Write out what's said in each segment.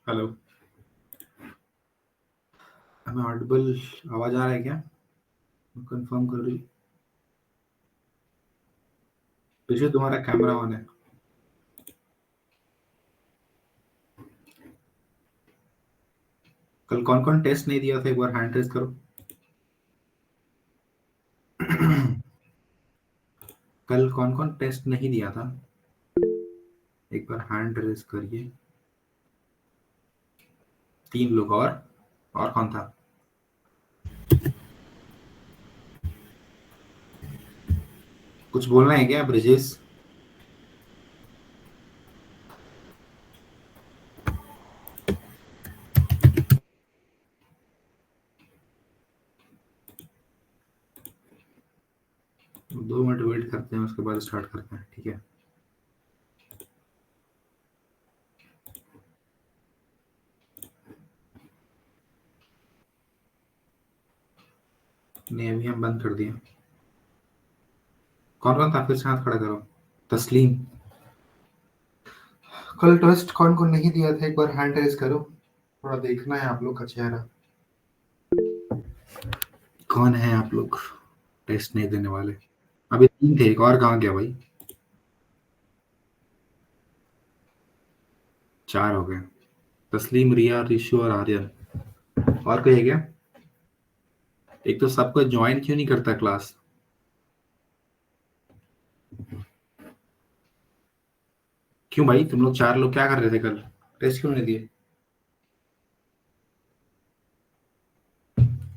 Hello, हमें Audible आवाज आ रहा है क्या? कंफर्म कर रही। पीछे तुम्हारा कैमरा ऑन है। कल कौन कौन टेस्ट नहीं दिया था, एक बार हैंड रेज करो। कल कौन कौन टेस्ट नहीं दिया था, एक बार हैंड रेज करिए। 3 लोग और कौन था? कुछ बोलना है क्या ब्रिजेश? दो मिनट वेट करते हैं, उसके बाद स्टार्ट करते हैं, ठीक है? नहीं, अभी हम बंद कर दिए। कौन कौन था, फिर से हाथ खड़ा करो। तस्लीम, कल टेस्ट कौन कौन नहीं दिया था, एक बार हैंड रेज करो। थोड़ा देखना है आप लोग का चेहरा। कौन है आप लोग टेस्ट नहीं देने वाले? अभी 3 थे, एक और कहाँ गया भाई? 4 हो गए। तस्लीम, रिया, रिशु और आर्यन। और कोई है क्या? एक तो सबको ज्वाइन क्यों नहीं करता क्लास? क्यों भाई, तुम लोग 4 लोग क्या कर रहे थे कल? टेस्ट क्यों नहीं दिए?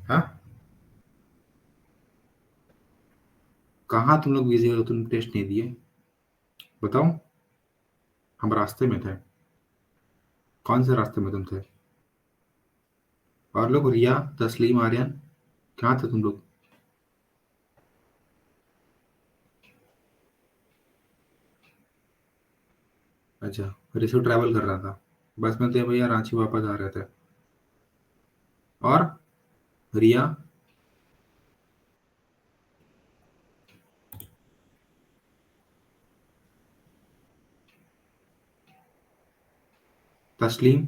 हाँ, कहाँ तुम लोग बिजी हो, तुम टेस्ट नहीं दिए? बताओ। हम रास्ते में थे। कौन से रास्ते में तुम थे? और लोग, रिया, तस्लीम, आर्यन, कहाँ थे तुम लोग? अच्छा, ऋषु ट्रैवल कर रहा था, बस में थे भैया, रांची वापस आ रहे थे। और रिया? तस्लीम?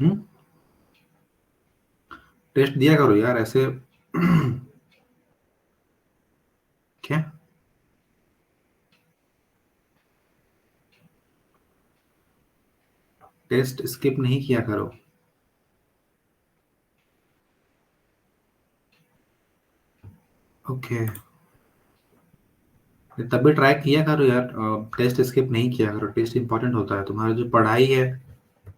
हम्म, टेस्ट दिया करो यार ऐसे। क्या? टेस्ट स्किप नहीं किया करो। ओके, तब भी ट्राई किया करो यार। टेस्ट स्किप नहीं किया करो, टेस्ट इंपॉर्टेंट होता है। तुम्हारा जो पढ़ाई है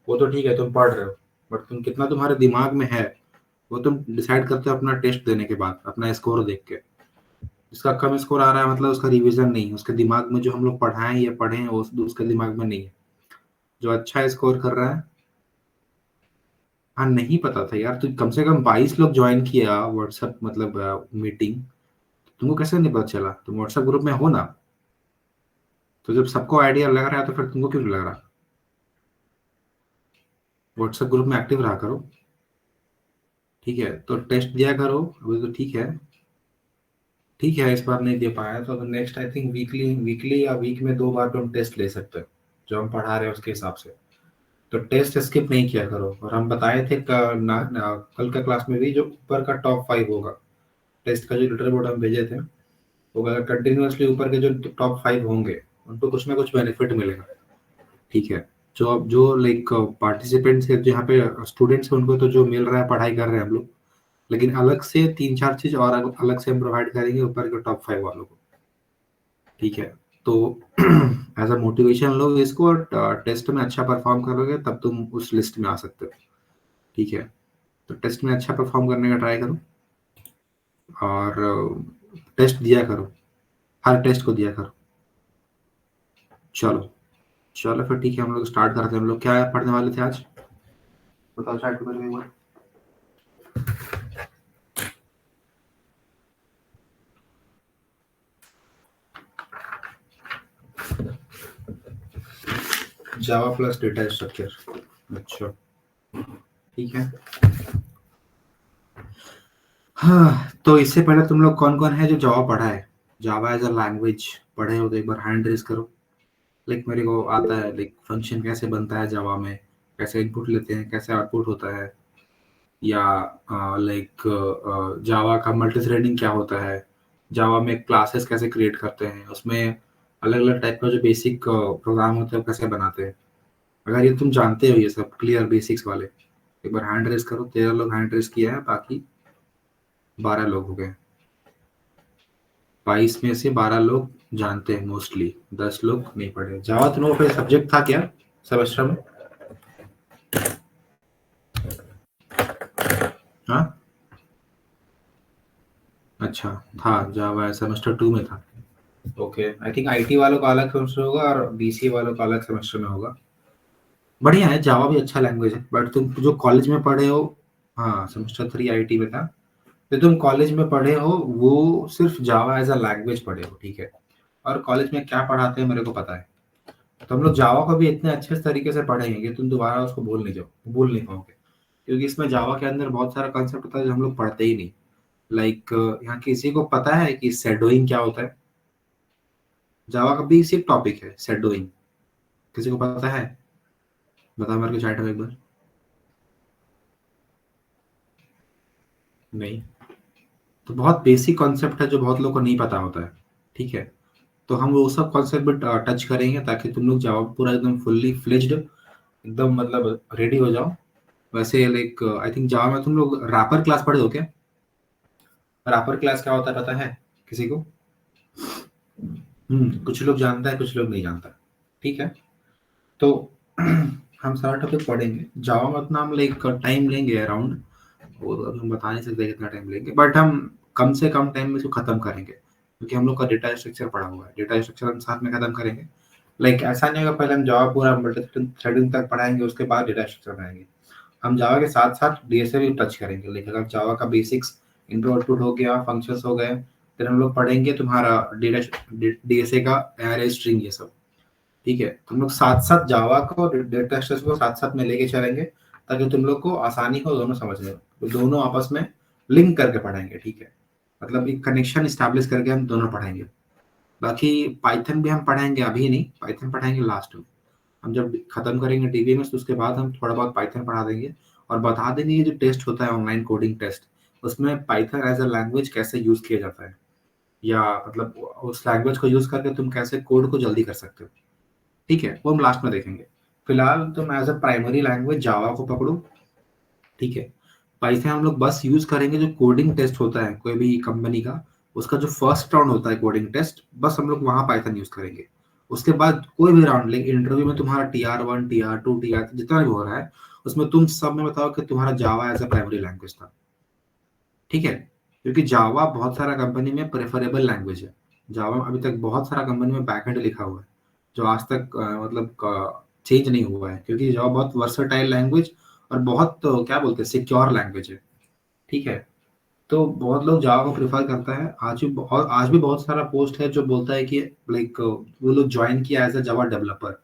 वो तो ठीक है, तुम पढ़ रहे हो, बट तुम कितना तुम्हारे दिमाग में है वो तुम डिसाइड करते हो अपना टेस्ट देने के बाद, अपना स्कोर देख के। जिसका कम स्कोर आ रहा है मतलब उसका रिवीजन नहीं, उसके दिमाग में जो हम लोग पढ़ाएं या पढ़े हैं वो उसके दिमाग में नहीं है। जो अच्छा स्कोर कर रहा है। हाँ, नहीं पता था यार, तू कम से कम 22 लोग ज्वाइन किया व्हाट्सएप मतलब मीटिंग। तुमको कैसे नहीं पता चला? तुम व्हाट्सएप ग्रुप में हो ना? तो जब सबको आइडिया लग रहा है तो फिर तुमको क्यों नहीं लग रहा? व्हाट्सएप ग्रुप में एक्टिव रहा करो। ठीक है, तो टेस्ट दिया करो अभी तो ठीक है। ठीक है, इस बार नहीं दे पाया तो next I think weekly weekly या वीक में 2 बार तुम टेस्ट ले सकते हो, जो हम पढ़ा रहे हैं उसके हिसाब से। तो टेस्ट स्किप नहीं किया करो। और हम बताए थे कल का क्लास में भी, जो ऊपर का टॉप 5 होगा, टेस्ट का जो लीडर बोर्ड हम भेजे थे, वो अगर कंटिन्यूअसली ऊपर के जो टॉप 5 होंगे उनको कुछ ना कुछ बेनिफिट मिलेगा। ठीक है, जो लाइक पार्टिसिपेंट्स है, जहाँ पे स्टूडेंट्स हैं, उनको तो जो मिल रहा है पढ़ाई कर रहे हैं हम लोग, लेकिन अलग से 3-4 चीज और अलग से हम प्रोवाइड करेंगे ऊपर के टॉप 5 वालों को। ठीक है, तो एज अ मोटिवेशन लो इसको, और टेस्ट में अच्छा परफॉर्म करोगे तब तुम उस लिस्ट में आ सकते हो। ठीक है, तो टेस्ट में अच्छा परफॉर्म करने का ट्राई करो, और टेस्ट दिया करो, हर टेस्ट को दिया करो। चलो, चलो फिर ठीक है, हम लोग स्टार्ट करते हैं। हम लोग क्या पढ़ने वाले थे आज? बताओ, स्टार्ट करेंगे एक बार। जावा प्लस डेटा स्ट्रक्चर। अच्छा, ठीक है। हाँ, तो इससे पहले तुम लोग कौन कौन है जो जावा पढ़ा है? जावा एज अ लैंग्वेज पढ़े हो तो एक बार हैंड रेज करो। लाइक मेरे को आता है, लाइक फंक्शन कैसे बनता है जावा में, कैसे इनपुट लेते हैं, कैसे आउटपुट होता है, या लाइक जावा का मल्टी थ्रेडिंग क्या होता है, जावा में क्लासेस कैसे क्रिएट करते हैं, उसमें अलग अलग टाइप का जो बेसिक प्रोग्राम होते हैं वो कैसे बनाते हैं। अगर ये तुम जानते हो ये सब क्लियर बेसिक्स वाले, एक बार हैंड रेज करो। 13 लोग हैंड रेज किया है, बाकी 12 लोग हो गए। 22 में से 12 लोग जानते हैं मोस्टली, 10 लोग नहीं पढ़े। जावा तुम लोगों का सब्जेक्ट था क्या सेमेस्टर में? हाँ, अच्छा, था जावा सेमेस्टर 2 में था। ओके, आई थिंक आईटी वालों का अलग सेमेस्टर होगा और बीसीए वालों का अलग सेमेस्टर में होगा। बढ़िया है, जावा भी अच्छा लैंग्वेज है, बट तुम जो कॉलेज में पढ़े हो, हाँ सेमेस्टर 3 आईटी में था, जो तुम कॉलेज में पढ़े हो वो सिर्फ जावा एज अ लैंग्वेज पढ़े हो, ठीक है। और कॉलेज में क्या पढ़ाते हैं मेरे को पता है। तो हम लोग जावा को भी इतने अच्छे तरीके से पढ़ेंगे कि तुम दोबारा उसको भूल नहीं पाओगे, क्योंकि इसमें जावा के अंदर बहुत सारा कंसेप्ट होता है जो हम लोग पढ़ते ही नहीं। लाइक यहाँ किसी को पता है कि शेडोइंग क्या होता है? जावा का बेसिक टॉपिक है शेडोइंग, किसी को पता है? बता मेरे को चैट में एक बार। नहीं, तो बहुत बेसिक कॉन्सेप्ट है जो बहुत लोगों को नहीं पता होता है, ठीक है। तो हम वो सब कॉन्सेप्ट भी टच करेंगे ताकि तुम लोग जावा पूरा एकदम फुल्ली फ्लेज्ड, एकदम मतलब रेडी हो जाओ। वैसे लाइक आई थिंक जावा में तुम लोग रैपर क्लास पढ़े हो क्या? रैपर क्लास क्या होता है पता है किसी को? कुछ लोग जानता है, कुछ लोग नहीं जानता, ठीक है। तो हम सारा टॉपिक पढ़ेंगे जावा में। उतना हम लाइक टाइम लेंगे अराउंड, वो तो अभी हम बता नहीं सकते कितना टाइम लेंगे, बट हम कम से कम टाइम में इसको खत्म करेंगे, क्योंकि हम लोग का डेटा स्ट्रक्चर पड़ा हुआ है। डेटा स्ट्रक्चर हम साथ में खत्म करेंगे। लाइक ऐसा नहीं होगा पहले हम जावा पूरा मल्टी थ्रेडिंग तक पढ़ाएंगे उसके बाद डेटा स्ट्रक्चर पढ़ाएंगे। हम जावा के साथ साथ डीएसए भी टच करेंगे। लाइक अगर जावा का बेसिक्स इनपुट आउटपुट हो गया, फंक्शंस हो गए, फिर हम लोग पढ़ेंगे तुम्हारा डेटा डीएसए का एरे स्ट्रिंग ये सब, ठीक है। तुम लोग साथ साथ जावा को डेटा स्ट्रक्चर को साथ साथ में लेके चलेंगे ताकि तुम लोग को आसानी हो दोनों समझने में। तो दोनों आपस में लिंक करके पढ़ाएंगे, ठीक है। मतलब एक कनेक्शन स्टैब्लिश करके हम दोनों पढ़ाएंगे। बाकी पाइथन भी हम पढ़ाएंगे, अभी नहीं, पाइथन पढ़ाएंगे लास्ट में। हम जब खत्म करेंगे डीबीएमएस तो उसके बाद हम थोड़ा बहुत पाइथन पढ़ा देंगे और बता देंगे ये जो टेस्ट होता है ऑनलाइन कोडिंग टेस्ट, उसमें पाइथन एज अ लैंग्वेज कैसे यूज किया जाता है, या मतलब उस लैंग्वेज को यूज करके तुम कैसे कोड को जल्दी कर सकते हो, ठीक है। वो हम लास्ट में देखेंगे। फिलहाल तुम as a primary language Java को पकड़ो, ठीक है। पाइथन हम लोग बस यूज करेंगे जो कोडिंग टेस्ट होता है कोई भी कंपनी का, उसका जो फर्स्ट राउंड होता है कोडिंग टेस्ट, बस हम लोग वहां पाइथन यूज करेंगे। उसके बाद कोई भी राउंड, लेकिन इंटरव्यू में तुम्हारा TR1 TR2 TR जितना भी हो रहा है, उसमें तुम सब में बताओ कि तुम्हारा जावा एज अ प्राइमरी लैंग्वेज था, ठीक है। क्योंकि जावा बहुत सारा कंपनी में प्रेफरेबल लैंग्वेज है। जावा में अभी तक बहुत सारा कंपनी में बैकएंड लिखा हुआ है जो आज तक मतलब चेंज नहीं हुआ है, क्योंकि जावा बहुत वर्सटाइल लैंग्वेज और बहुत क्या बोलते हैं सिक्योर लैंग्वेज है, ठीक है। तो बहुत लोग जावा को प्रेफर करता है। आज भी बहुत सारा पोस्ट है जो बोलता है कि लाइक वो लोग ज्वाइन किया एज अ जावा डेवलपर,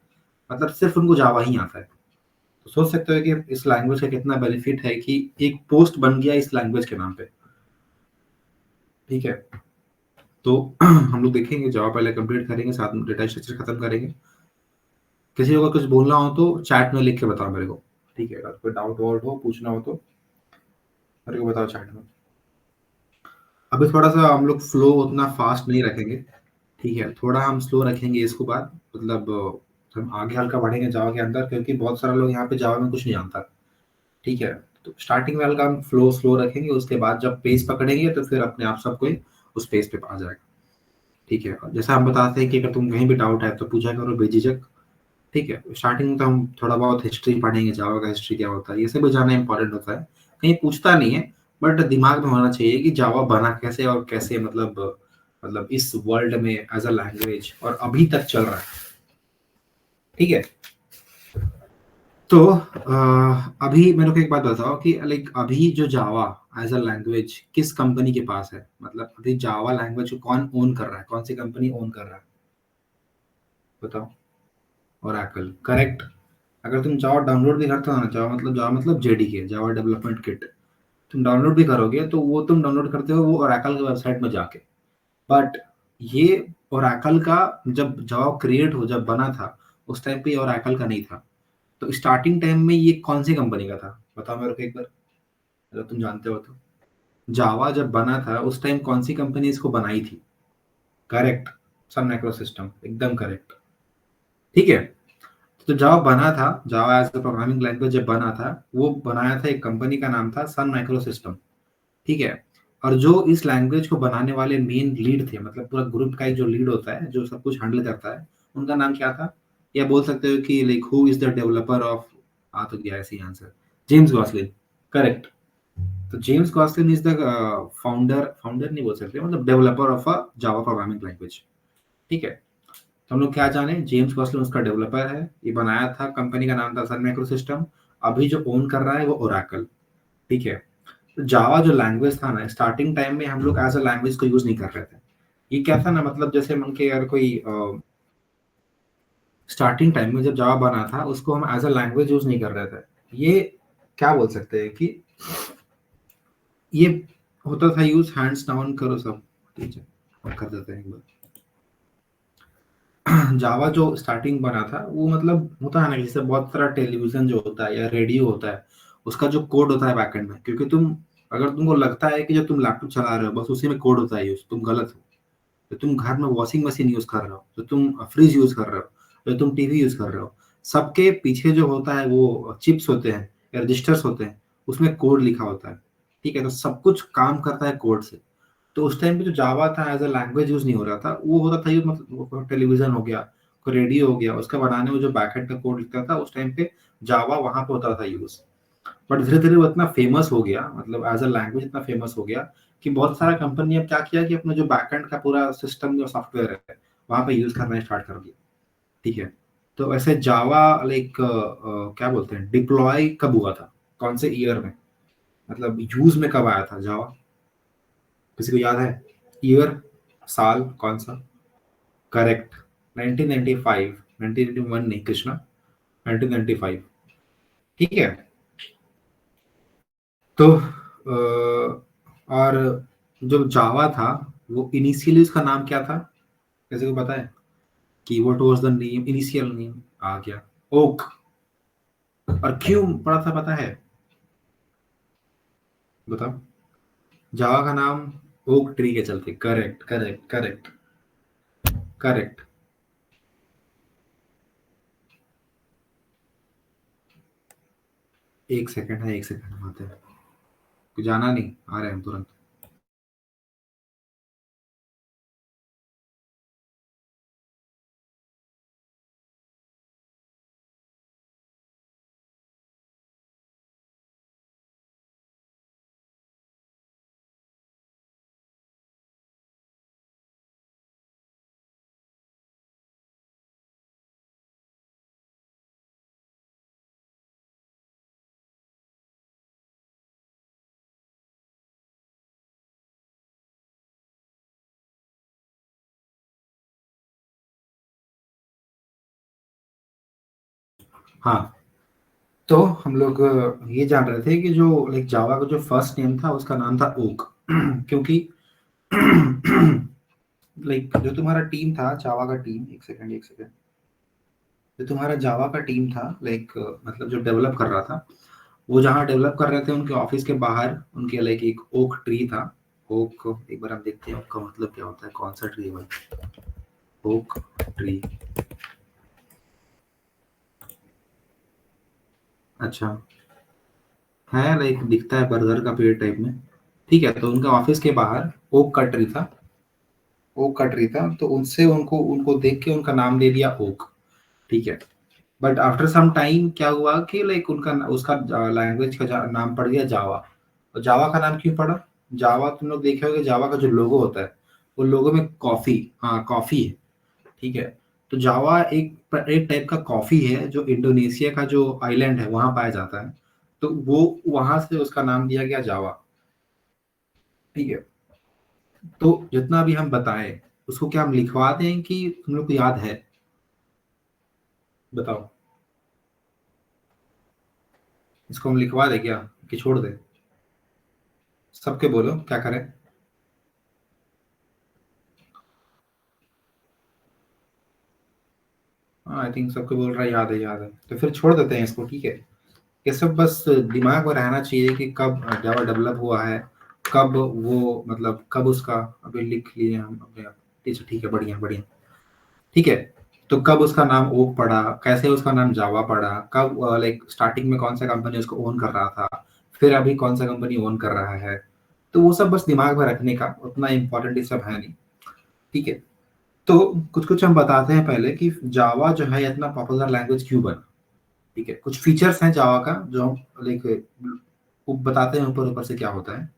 मतलब सिर्फ उनको जावा ही आता है। तो सोच सकते हो कि इस लैंग्वेज का कितना बेनिफिट है कि एक पोस्ट बन गया इस लैंग्वेज के नाम पे, ठीक है। तो हम लोग देखेंगे जावा पहले कंप्लीट करेंगे, साथ में डेटा स्ट्रक्चर खत्म करेंगे। किसी को अगर कुछ बोलना हो तो चैट में लिख के बताओ मेरे को, ठीक है। अगर कोई डाउट वाउट हो पूछना हो तो मेरे को बताओ चैट में। अभी थोड़ा सा हम लोग फ्लो उतना फास्ट नहीं रखेंगे, ठीक है। थोड़ा हम स्लो रखेंगे इसको बाद, मतलब हम आगे हल्का बढ़ेंगे जावा के अंदर, क्योंकि बहुत सारे लोग यहाँ पे जावा में कुछ नहीं जानता, ठीक है। तो स्टार्टिंग में हल्का हम फ्लो स्लो रखेंगे, उसके बाद जब पेस पकड़ेंगे तो फिर अपने आप सब कोई उस पेस पे आ जाएगा, ठीक है। और जैसा हम बताते हैं कि अगर तुम कहीं भी डाउट है तो पूछा करो बेझिझक, ठीक है। स्टार्टिंग में तो हम थोड़ा बहुत हिस्ट्री पढ़ेंगे, जावा का हिस्ट्री क्या होता है ये सब भी जानना इंपॉर्टेंट होता है। कहीं पूछता नहीं है, बट दिमाग में होना चाहिए कि जावा बना कैसे और कैसे, मतलब इस वर्ल्ड में एज अ लैंग्वेज और अभी तक चल रहा है, ठीक है। तो अभी मेरे को एक बात बताओ कि लाइक अभी जो जावा एज अ लैंग्वेज किस कंपनी के पास है, मतलब अभी जावा लैंग्वेज को कौन ओन कर रहा है, कौन सी कंपनी ओन कर रहा है, बताओ। Oracle, correct. अगर तुम जावा डाउनलोड भी करते हो ना, जावा मतलब जेडीके, जावा डेवलपमेंट किट, तुम डाउनलोड भी करोगे तो वो तुम डाउनलोड करते हो वो ओरेकल की वेबसाइट में जाके। बट ये ओरेकल का, जब जावा क्रिएट हो जब बना था उस टाइम पे ओरेकल का नहीं था। तो स्टार्टिंग टाइम में ये कौन सी कंपनी का था बताओ मेरे को एक बार, अगर तुम जानते हो तो। जावा जब बना था उस टाइम कौन सी कंपनी इसको बनाई थी? करेक्ट, सन माइक्रो सिस्टम, एकदम करेक्ट। ठीक है। तो जावा बना था, जावा एज अ प्रोग्रामिंग लैंग्वेज जब बना था, वो बनाया था एक कंपनी का नाम था सन माइक्रो सिस्टम। ठीक है। और जो इस लैंग्वेज को बनाने वाले मेन लीड थे, मतलब पूरा ग्रुप का एक जो लीड होता है जो सब कुछ हैंडल करता है, उनका नाम क्या था? या बोल सकते हो कि like who is the developer of, आ तो गया ऐसे आंसर, जेम्स गॉसलिन। करेक्ट। तो James Gosling is the founder, founder नहीं बोल सकते, मतलब developer of a Java programming language. ठीक है। तो हम लोग क्या जाने, जेम्स गॉसलिन उसका डेवलपर है, ये बनाया था, कंपनी का नाम था सन माइक्रो सिस्टम। अभी जो ओन कर रहा है वो ओरेकल। ठीक है। तो जावा जो लैंग्वेज था ना, स्टार्टिंग टाइम में हम लोग एज अ लैंग्वेज को यूज नहीं कर रहे थे। ये क्या था ना, मतलब जैसे मन के अगर कोई स्टार्टिंग टाइम में जब जावा बना था उसको हम एज अ लैंग्वेज यूज नहीं कर रहे थे। ये क्या बोल सकते हैं कि ये होता था यूज, हैंड्स डाउन करो सब। ठीक है, और कर देते हैं एक बार। जावा जो स्टार्टिंग बना था वो, मतलब होता है ना जैसे बहुत सारा टेलीविजन जो होता है या रेडियो होता है, उसका जो कोड होता है बैकएंड में, क्योंकि तुम, अगर तुमको लगता है कि जो तुम लैपटॉप चला रहे हो बस उसी में कोड होता है यूज, तुम गलत हो। जो तुम घर में वॉशिंग मशीन यूज कर रहे हो, जो तुम फ्रिज यूज कर रहे हो, जो तुम टीवी यूज कर रहे हो, सबके पीछे जो होता है वो चिप्स होते हैं या रजिस्टर्स होते हैं, उसमें कोड लिखा होता है। ठीक है। तो सब कुछ काम करता है कोड से। तो उस टाइम पे जो जावा था एज अ लैंग्वेज यूज नहीं हो रहा था, वो होता था ये, मतलब टेलीविजन हो गया, कोई रेडियो हो गया, उसका बनाने में जो बैकएंड का कोड लिखता था उस टाइम पे जावा वहां पे होता था यूज। बट धीरे धीरे वो इतना फेमस हो गया, मतलब एज अ लैंग्वेज इतना फेमस हो गया कि बहुत सारा कंपनी अब क्या किया कि अपना जो बैकएंड का पूरा सिस्टम जो सॉफ्टवेयर है वहां पे यूज करना स्टार्ट कर दिया। ठीक है। तो ऐसे जावा लाइक क्या बोलते हैं, डिप्लॉय कब हुआ था, कौन से ईयर में, मतलब यूज में कब आया था जावा? किसी को याद है? ईयर, साल कौन सा? करेक्ट, 1995, 1991 नहीं कृष्णा, 1995। ठीक है। तो और जो जावा था वो इनिशियली उसका नाम क्या था, किसी को पता है कि what was the name, initial name? आ गया, ओक। और क्यों पड़ा था पता है? बताओ। जावा का नाम ओक ट्री के चलते। Correct correct correct correct. एक सेकंड है, एक सेकंड आते हैं, कुछ जाना नहीं, आ रहे हैं हम तुरंत। हाँ। तो हम लोग ये जान रहे थे कि जो लाइक जावा का जो फर्स्ट नेम था उसका नाम था ओक। क्योंकि लाइक जो तुम्हारा टीम था जावा का टीम, एक सेकंड एक सेकंड, जो तुम्हारा जावा का टीम था लाइक, मतलब जो डेवलप कर रहा था, वो जहाँ डेवलप कर रहे थे उनके ऑफिस के बाहर उनके लाइक एक ओक ट्री था। ओक, एक बार हम देखते हैं ओक का मतलब क्या होता है, कौन सा ट्री है भाई? Oak tree. अच्छा, है लाइक दिखता है बर्गर का पेड़ टाइप में। ठीक है। तो उनका ऑफिस के बाहर ओक का ट्री था, ओक का ट्री था, तो उनसे उनको उनको देख के उनका नाम ले लिया ओक। ठीक है। बट आफ्टर सम टाइम क्या हुआ कि लाइक उनका उसका लैंग्वेज का नाम पड़ गया जावा। और जावा का नाम क्यों पड़ा? जावा, तुम लोग देखे होगे जावा का जो लोगो होता है, वो लोगो में कॉफी, हाँ कॉफी है। ठीक है। तो जावा एक टाइप का कॉफी है जो इंडोनेशिया का जो आइलैंड है वहां पाया जाता है। तो वो वहां से उसका नाम दिया गया जावा। ठीक है। तो जितना भी हम बताएं उसको क्या हम लिखवा दें कि तुम लोग को याद है? बताओ। इसको हम लिखवा दें क्या कि छोड़ दें? सबके बोलो क्या करें। आई थिंक सबको बोल रहा है याद है याद है, तो फिर छोड़ देते हैं इसको, ठीक है। ये सब बस दिमाग में रहना चाहिए कि कब जावा डेवलप हुआ है, कब वो मतलब कब उसका, अभी लिख लिए हम अपने आप। ठीक है, बढ़िया बढ़िया, ठीक है। तो कब उसका नाम ओक पड़ा, कैसे उसका नाम जावा पड़ा, कब लाइक स्टार्टिंग में कौन सा कंपनी उसको ओन कर रहा था, फिर अभी कौन सा कंपनी ओन कर रहा है। तो वो सब बस दिमाग में रखने का, उतना इम्पोर्टेंट ये सब है नहीं, ठीक है। तो कुछ कुछ हम बताते हैं पहले कि जावा जो है इतना पॉपुलर लैंग्वेज क्यों बना, ठीक है। कुछ फीचर्स हैं जावा का जो हम लाइक बताते हैं ऊपर ऊपर से क्या होता है।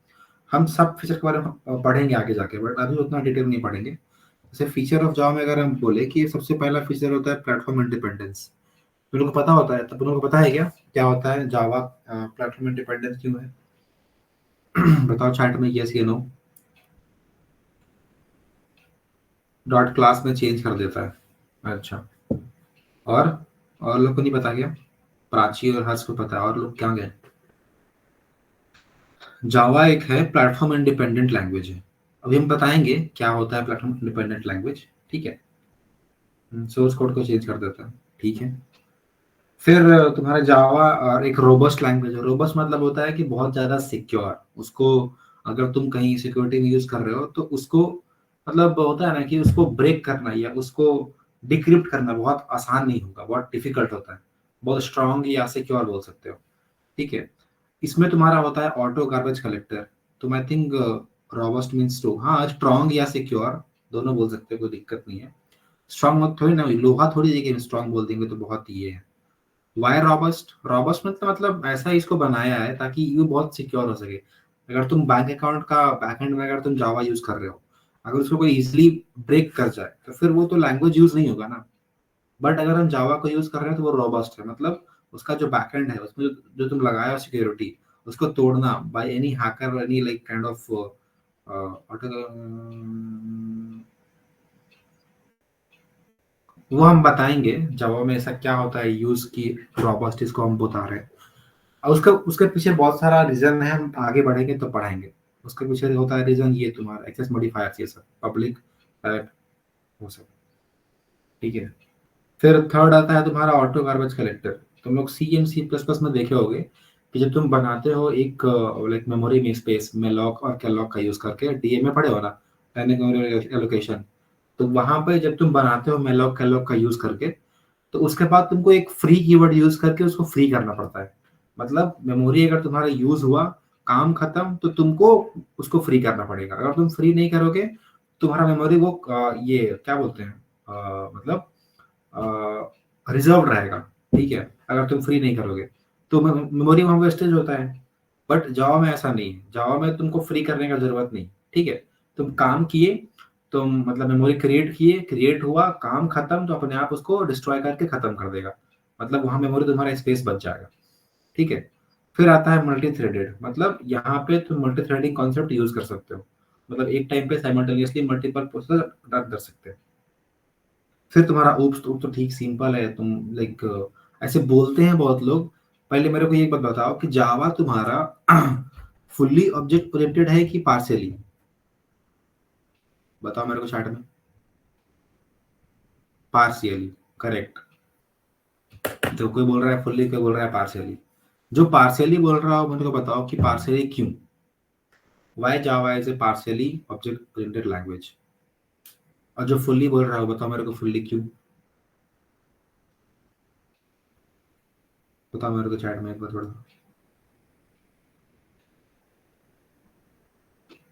हम सब फीचर के बारे में पढ़ेंगे आगे जाके, बट अभी उतना डिटेल नहीं पढ़ेंगे। जैसे फीचर ऑफ जावा में अगर हम बोले कि सबसे पहला फीचर होता है प्लेटफॉर्म इंडिपेंडेंस। तुम लोग को पता होता है, तो तुम लोग को पता है क्या होता है जावा प्लेटफॉर्म इंडिपेंडेंस क्यों है? बताओ चैट में यस या नो। डॉट क्लास में चेंज कर देता है, अच्छा। और और लोग को नहीं पता क्या? प्राची और हर्ष को पता है, और लोग क्या गए? जावा एक है प्लेटफॉर्म इंडिपेंडेंट लैंग्वेज है। अभी हम बताएंगे क्या होता है प्लेटफॉर्म इंडिपेंडेंट लैंग्वेज, ठीक है। सोर्स कोड को चेंज कर देता है, ठीक है। फिर तुम्हारा जावा और एक रोबस्ट लैंग्वेज है। रोबस्ट मतलब होता है कि बहुत ज्यादा सिक्योर। उसको अगर तुम कहीं सिक्योरिटी में यूज कर रहे हो तो उसको मतलब होता है ना कि उसको ब्रेक करना या उसको डिक्रिप्ट करना बहुत आसान नहीं होगा, बहुत डिफिकल्ट होता है। बहुत स्ट्रांग या सिक्योर बोल सकते हो, ठीक है। इसमें तुम्हारा होता है ऑटो गार्बेज कलेक्टर। तुम I think robust means to, हाँ स्ट्रांग या सिक्योर दोनों बोल सकते हो, कोई दिक्कत नहीं है। स्ट्रांग थोड़ी ना, लोहा थोड़ी देखिए स्ट्रांग बोल देंगे तो बहुत ये है। Y robust? रॉबस्ट मतलब ऐसा इसको बनाया है ताकि ये बहुत सिक्योर हो सके। अगर तुम बैंक अकाउंट का बैकएंड में अगर तुम जावा यूज कर रहे हो, अगर उसको कोई इजीली ब्रेक कर जाए तो फिर वो तो लैंग्वेज यूज नहीं होगा ना। बट अगर हम जावा को यूज कर रहे हैं तो वो रॉबस्ट है, मतलब उसका जो बैकएंड है उसमें जो तुम लगाया हो सिक्योरिटी, उसको तोड़ना by any hacker, any like kind of वो हम बताएंगे जावा में ऐसा क्या होता है यूज की रॉबस्ट इसको हम बता रहे हैं। और उसका उसके पीछे बहुत सारा रीजन है, हम आगे बढ़ेंगे तो पढ़ाएंगे। उसके पीछे होता है रीजन ये तुम्हारा एक्सेस मॉडिफायर, ये सब पब्लिक प्राइवेट वो सब, ठीक है। फिर थर्ड आता है तुम्हारा ऑटो गार्बेज कलेक्टर। तुम लोग C and C plus plus में देखे होगे कि जब तुम बनाते हो एक लाइक मेमोरी में स्पेस में लॉक और कैलॉक का यूज करके, डीए में पढ़े हो ना, डायनेमिक मेमोरी एलोकेशन। तो वहां पे जब तुम बनाते हो मेलॉक कैलॉक का यूज करके, तो उसके बाद तुमको एक फ्री कीवर्ड यूज करके उसको फ्री करना पड़ता है। मतलब मेमोरी अगर तुम्हारा यूज हुआ, काम खत्म, तो तुमको उसको फ्री करना पड़ेगा। अगर तुम फ्री नहीं करोगे तुम्हारा मेमोरी वो ये क्या बोलते हैं मतलब रिजर्व रहेगा, ठीक है। अगर तुम फ्री नहीं करोगे तो मेमोरी वहां वेस्टेज होता है। बट जावा में ऐसा नहीं है, जावा में तुमको फ्री करने का जरूरत नहीं, ठीक है। तुम काम किए, तुम मतलब मेमोरी क्रिएट किए, क्रिएट हुआ, काम खत्म, तो अपने आप उसको डिस्ट्रॉय करके खत्म कर देगा। मतलब वहां मेमोरी तुम्हारा स्पेस बच जाएगा, ठीक है। फिर आता है मल्टी थ्रेडेड, मतलब यहाँ पे तुम मल्टी थ्रेडिंग कॉन्सेप्ट यूज कर सकते हो। मतलब एक टाइम पे साइमल्टेनियसली मल्टीपल प्रोसेस रन कर सकते हो। फिर तुम्हारा ओप्स तो ठीक सिंपल है, तुम लाइक ऐसे बोलते हैं बहुत लोग। पहले मेरे को एक बात बताओ कि जावा तुम्हारा फुल्ली ऑब्जेक्ट ओरिएंटेड है कि पार्शियली? बताओ मेरे को चैट में। Partially, correct. तो कोई बोल रहा है फुल्ली, कोई बोल रहा है पार्शियली। जो पार्शियली बोल रहा हो मेरे को बताओ कि पार्शियली क्यों? Why Java is a partially object oriented language. और जो फुल्ली बोल रहा हो बताओ मेरे को फुल्ली क्यों? बताओ मेरे को चैट में एक बार थोड़ा।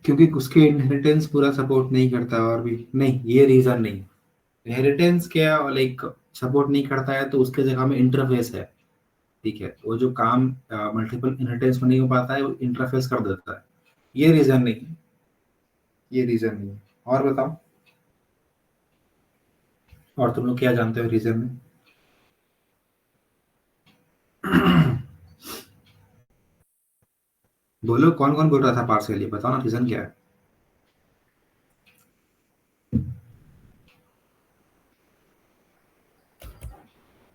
क्योंकि उसके इनहेरिटेंस पूरा सपोर्ट नहीं करता, और भी नहीं, ये रीजन नहीं। इनहेरिटेंस क्या लाइक सपोर्ट नहीं करता है तो उसके जगह में इंटरफेस है, ठीक है। वो जो काम मल्टीपल इनहेरिटेंस में नहीं हो पाता है वो इंटरफेस कर देता है। ये रीजन नहीं, ये रीजन नहीं है। और बताओ, और तुम लोग क्या जानते हो रीजन में? बोलो कौन कौन बोल रहा था पार्शियली, बताओ ना रीजन क्या है?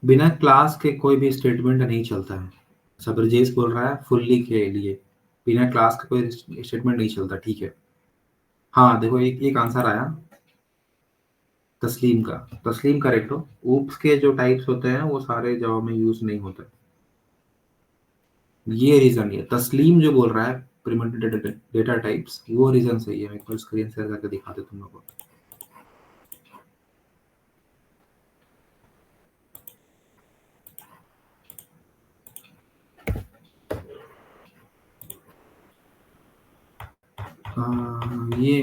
बिना क्लास के कोई भी स्टेटमेंट नहीं चलता है। सब ब्रजेश बोल रहा है फुल्ली के लिए बिना क्लास का कोई स्टेटमेंट नहीं चलता, ठीक है। हाँ देखो एक एक आंसर आया। तस्लीम करेक्ट हो। ऊप्स के जो टाइप्स होते हैं वो सारे जावा में यूज नहीं होते। ये रीजन है, तस्लीम जो बोल रहा है प्रिमिटिव डेटा टाइप्स, वो रीजन सही है। मैं स्क्रीन शेयर करके दिखाते तुम लोगों को। ये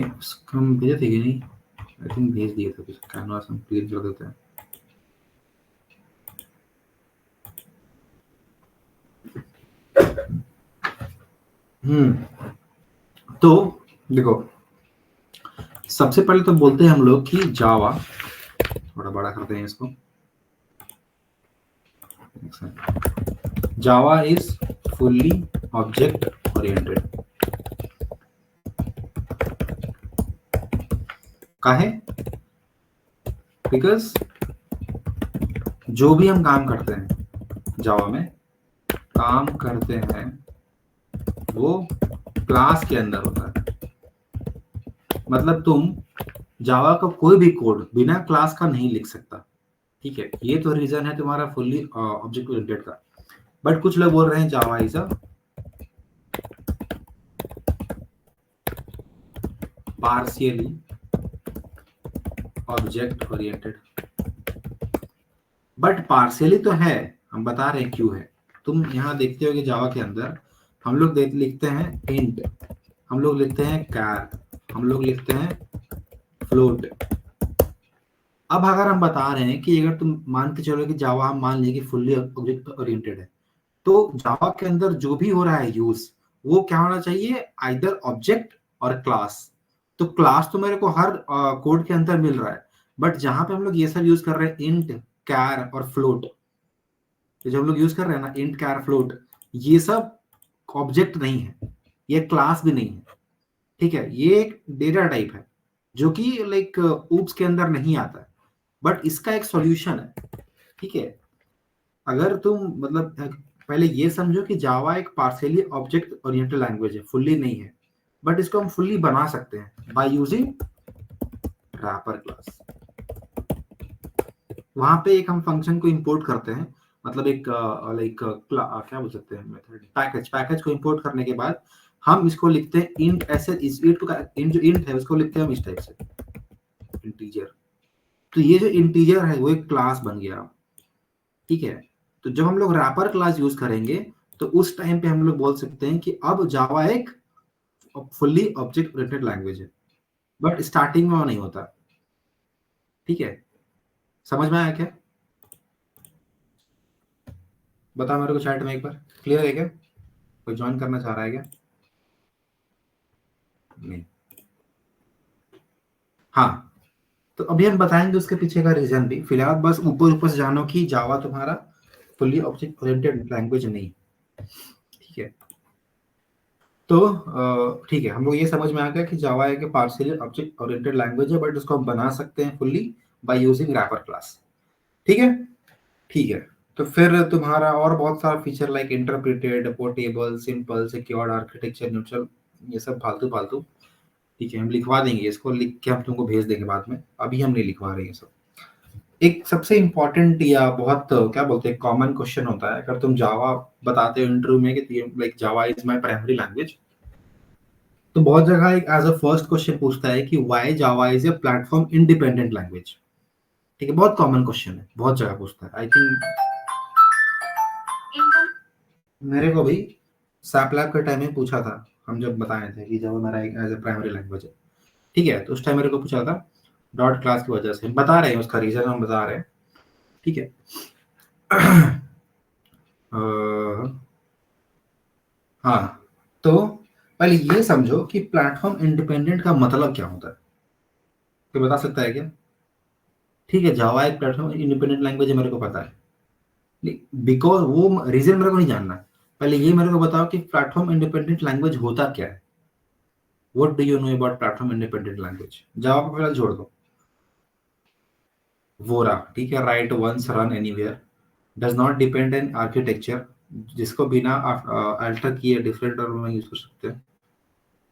हम भेजे थे कि नहीं? आई थिंक भेज दिए थे। कैनवास हम क्लियर कर देते हैं। तो देखो, सबसे पहले तो बोलते हैं हम लोग कि जावा, थोड़ा बड़ा करते हैं इसको। Java is fully object oriented. काहे? बिकॉज जो भी हम काम करते हैं जावा में, काम करते हैं वो क्लास के अंदर होता है। मतलब तुम जावा का कोई भी कोड बिना क्लास का नहीं लिख सकता। ठीक है, ये तो रीजन है तुम्हारा फुल्ली ऑब्जेक्ट ओरिएंटेड का। बट कुछ लोग बोल रहे हैं Java is a partially object oriented. But partially तो है, हम बता रहे हैं क्यों है। तुम यहाँ देखते हो कि जावा के अंदर हम लोग लिखते हैं इंट, हम लोग लिखते हैं कार, हम लोग लिखते हैं फ्लोट। अब अगर हम बता रहे हैं कि अगर तुम मान के चलो कि जावा हम मान लें कि फुल्ली ऑब्जेक्ट ओरिएंटेड है, तो जावा के अंदर जो भी हो रहा है यूज, वो क्या होना चाहिए? आइदर ऑब्जेक्ट और क्लास। तो क्लास तो मेरे को हर कोड के अंदर मिल रहा है, बट जहां पे हम लोग ये सब यूज कर रहे हैं इंट, कैर और फ्लोट, तो जब हम लोग यूज कर रहे हैं ना इंट, कैर, फ्लोट, ये सब ऑब्जेक्ट नहीं है, ये क्लास भी नहीं है। ठीक है, ये एक डेटा टाइप है जो कि लाइक ऊप्स के अंदर नहीं आता है। बट इसका एक सॉल्यूशन है। ठीक है, अगर तुम मतलब पहले ये समझो कि जावा एक पार्शियली ऑब्जेक्ट ओरिएंटेड लैंग्वेज है, फुल्ली नहीं है। बट इसको हम फुल्ली बना सकते हैं बाय यूजिंग रैपर क्लास। वहां पे एक हम फंक्शन को इंपोर्ट करते हैं, मतलब एक लाइक क्या बोल सकते हैं मेथड, पैकेज को इंपोर्ट करने के बाद हम इसको लिखते हैं इंट ऐसे, इस इंट का इंट जो इंट है उसको लिखते हैं हम इस टाइप से, इंटीजर। तो ये जो इंटीजर है वो एक क्लास बन गया। ठीक है, तो जब हम लोग रैपर क्लास यूज करेंगे तो उस टाइम पे हम लोग बोल सकते हैं कि अब जावा एक फुल्ली ऑब्जेक्ट ओरिएंटेड लैंग्वेज है। बट स्टार्टिंग में वो नहीं होता। ठीक है, समझ में आया क्या? बता मेरे को चैट में एक बार, क्लियर है क्या? कोई ज्वाइन करना चाह रहा है क्या? नहीं। हाँ, तो अभी हम बताएंगे उसके पीछे का रीजन भी। फिलहाल बस ऊपर ऊपर से जानो कि जावा तुम्हारा फुल्ली ऑब्जेक्ट ओरिएंटेड लैंग्वेज नहीं। ठीक है, तो ठीक है, हम लोग ये समझ में आ गया कि जावा एक पार्शियली ऑब्जेक्ट ओरिएंटेड लैंग्वेज है, बट उसको हम बना सकते हैं fully by using wrapper class. ठीक है, ठीक है। तो फिर तुम्हारा और बहुत सारा feature like interpreted, portable, simple, secured, architecture, neutral, ये सब फालतू फालतू। ठीक है, हम लिखवा देंगे, इसको लिख के हम तुमको भेज देंगे बाद में, अभी हम नहीं लिखवा रहे हैं सब। एक सबसे इम्पोर्टेंट या बहुत क्या बोलते हैं कॉमन क्वेश्चन होता है, अगर तुम जावा बताते हो इंटरव्यू में कि like Java is my primary language, तो बहुत जगह एक एज अ फर्स्ट क्वेश्चन पूछता है कि why Java is a platform independent language. ठीक है, बहुत कॉमन क्वेश्चन है, बहुत जगह पूछता है। आई थिंक मेरे को भी सैप लैब के टाइम में पूछा था, हम जब बताए थे कि जावा मेरा एक एज ए प्राइमरी लैंग्वेज है। ठीक है, तो उस टाइम मेरे को पूछा था डॉट क्लास की वजह से, बता रहे हैं उसका रीजन, हम बता रहे हैं। ठीक है। हाँ, तो पहले ये समझो कि प्लेटफॉर्म इंडिपेंडेंट का मतलब क्या होता है, कोई बता सकता है क्या? ठीक है, जावा एक प्लेटफॉर्म इंडिपेंडेंट लैंग्वेज है, मेरे को पता है। बिकॉज वो रीजन मेरे को नहीं जानना, पहले ये मेरे को बताओ कि प्लेटफॉर्म इंडिपेंडेंट लैंग्वेज होता क्या है। What do you know about platform independent language? Java को पहले छोड़ दो। वोरा, ठीक है, write once run anywhere, does not depend in architecture, जिसको बिना अल्टर किए डिफरेंट और में यूज कर सकते हैं,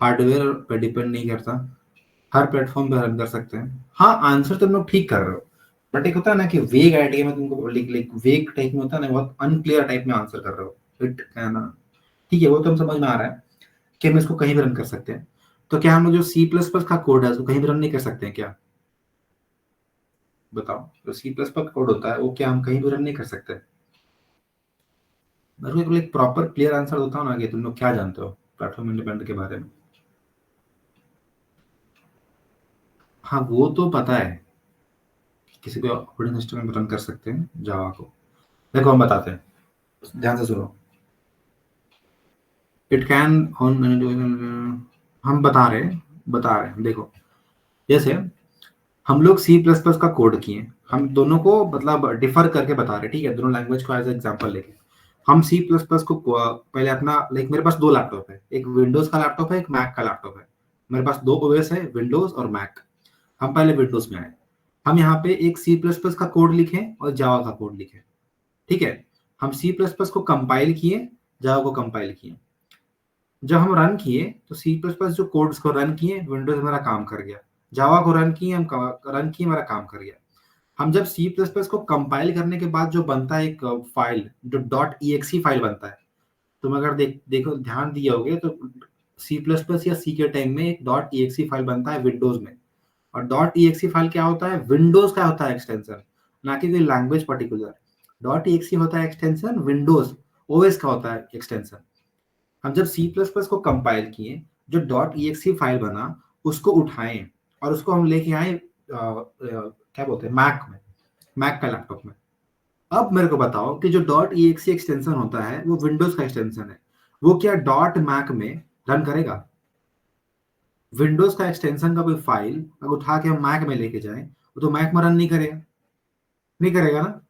हार्डवेयर पे डिपेंड नहीं करता, हर प्लेटफॉर्म पे रन कर सकते हैं। हाँ, आंसर तुम लोग ठीक कर रहे हो, बट एक होता है ना कि वेग आइडिया में तुमको लाइक वेग टाइप में होता है ना, बहुत अनक्लियर टाइप में आंसर कर रहे हो, इट है ना। ठीक है, वो तो हम समझ में आ रहा है कि हम इसको कहीं भी रन कर सकते हैं। तो क्या हम लोग जो सी प्लस प्लस का कोड है उसको कहीं भी रन नहीं कर सकते हैं क्या? बताओ, जो सी प्लस प्लस कोड होता है वो क्या हम कहीं भी रन नहीं कर सकते? मेरे को एक प्रॉपर क्लियर आंसर होता हो ना कि तुम लोग क्या जानते हो प्लेटफॉर्म इंडिपेंडेंट के बारे में। हाँ, वो तो पता है, किसी भी ऑपरेटिंग सिस्टम में रन कर सकते हैं जावा को। देखो हम बताते हैं, ध्यान से सुनो। इट कैन ऑन, हम बता रहे हैं देखो। जैसे हम लोग सी प्लस प्लस का कोड किए, हम दोनों को मतलब डिफर करके बता रहे हैं, ठीक है, दोनों लैंग्वेज को एज एग्जांपल लेके। हम सी प्लस प्लस को पहले अपना लाइक मेरे पास दो लैपटॉप है, एक विंडोज का लैपटॉप है, एक मैक का लैपटॉप है। मेरे पास दो ओएस है, विंडोज और मैक। हम पहले विंडोज में आए, हम यहाँ पे एक सी प्लस प्लस का कोड लिखे और जावा का कोड लिखे। ठीक है, हम सी प्लस प्लस को कंपाइल किए, जावा को कंपाइल किए। जब हम रन किए तो सी प्लस प्लस जो कोड्स को रन किए, विंडोज मेरा काम कर गया। जावा को रन किए, हम रन किए, मेरा काम कर गया। हम जब सी प्लस प्लस को कंपाइल करने के बाद जो बनता है एक फाइल, जो डॉट ई फाइल बनता है, तुम अगर देखो ध्यान दिए होगे तो सी प्लस प्लस या सी के टाइम में एक डॉट ई फाइल बनता है विंडोज में। और डॉट ई फाइल क्या होता है? विंडोज का होता है एक्सटेंशन, ना कि कोई लैंग्वेज पर्टिकुलर। डॉट ई होता है एक्सटेंशन, विंडोज ओएस का होता है एक्सटेंशन। हम जब सी प्लस प्लस को कंपाइल किए, जो डॉट ई फाइल बना उसको उठाएं और उसको हम लेके आए क्या बोलते हैं, मैक में, मैक का लैपटॉप में। अब मेरे को बताओ कि जो डॉट ई एक्सटेंशन होता है वो विंडोज का एक्सटेंशन है, वो क्या डॉट मैक में रन करेगा? विंडोज का एक्सटेंशन का कोई फाइल अगर उठा के हम मैक में लेके जाएं, वो तो मैक में रन नहीं करेगा, नहीं करेगा ना।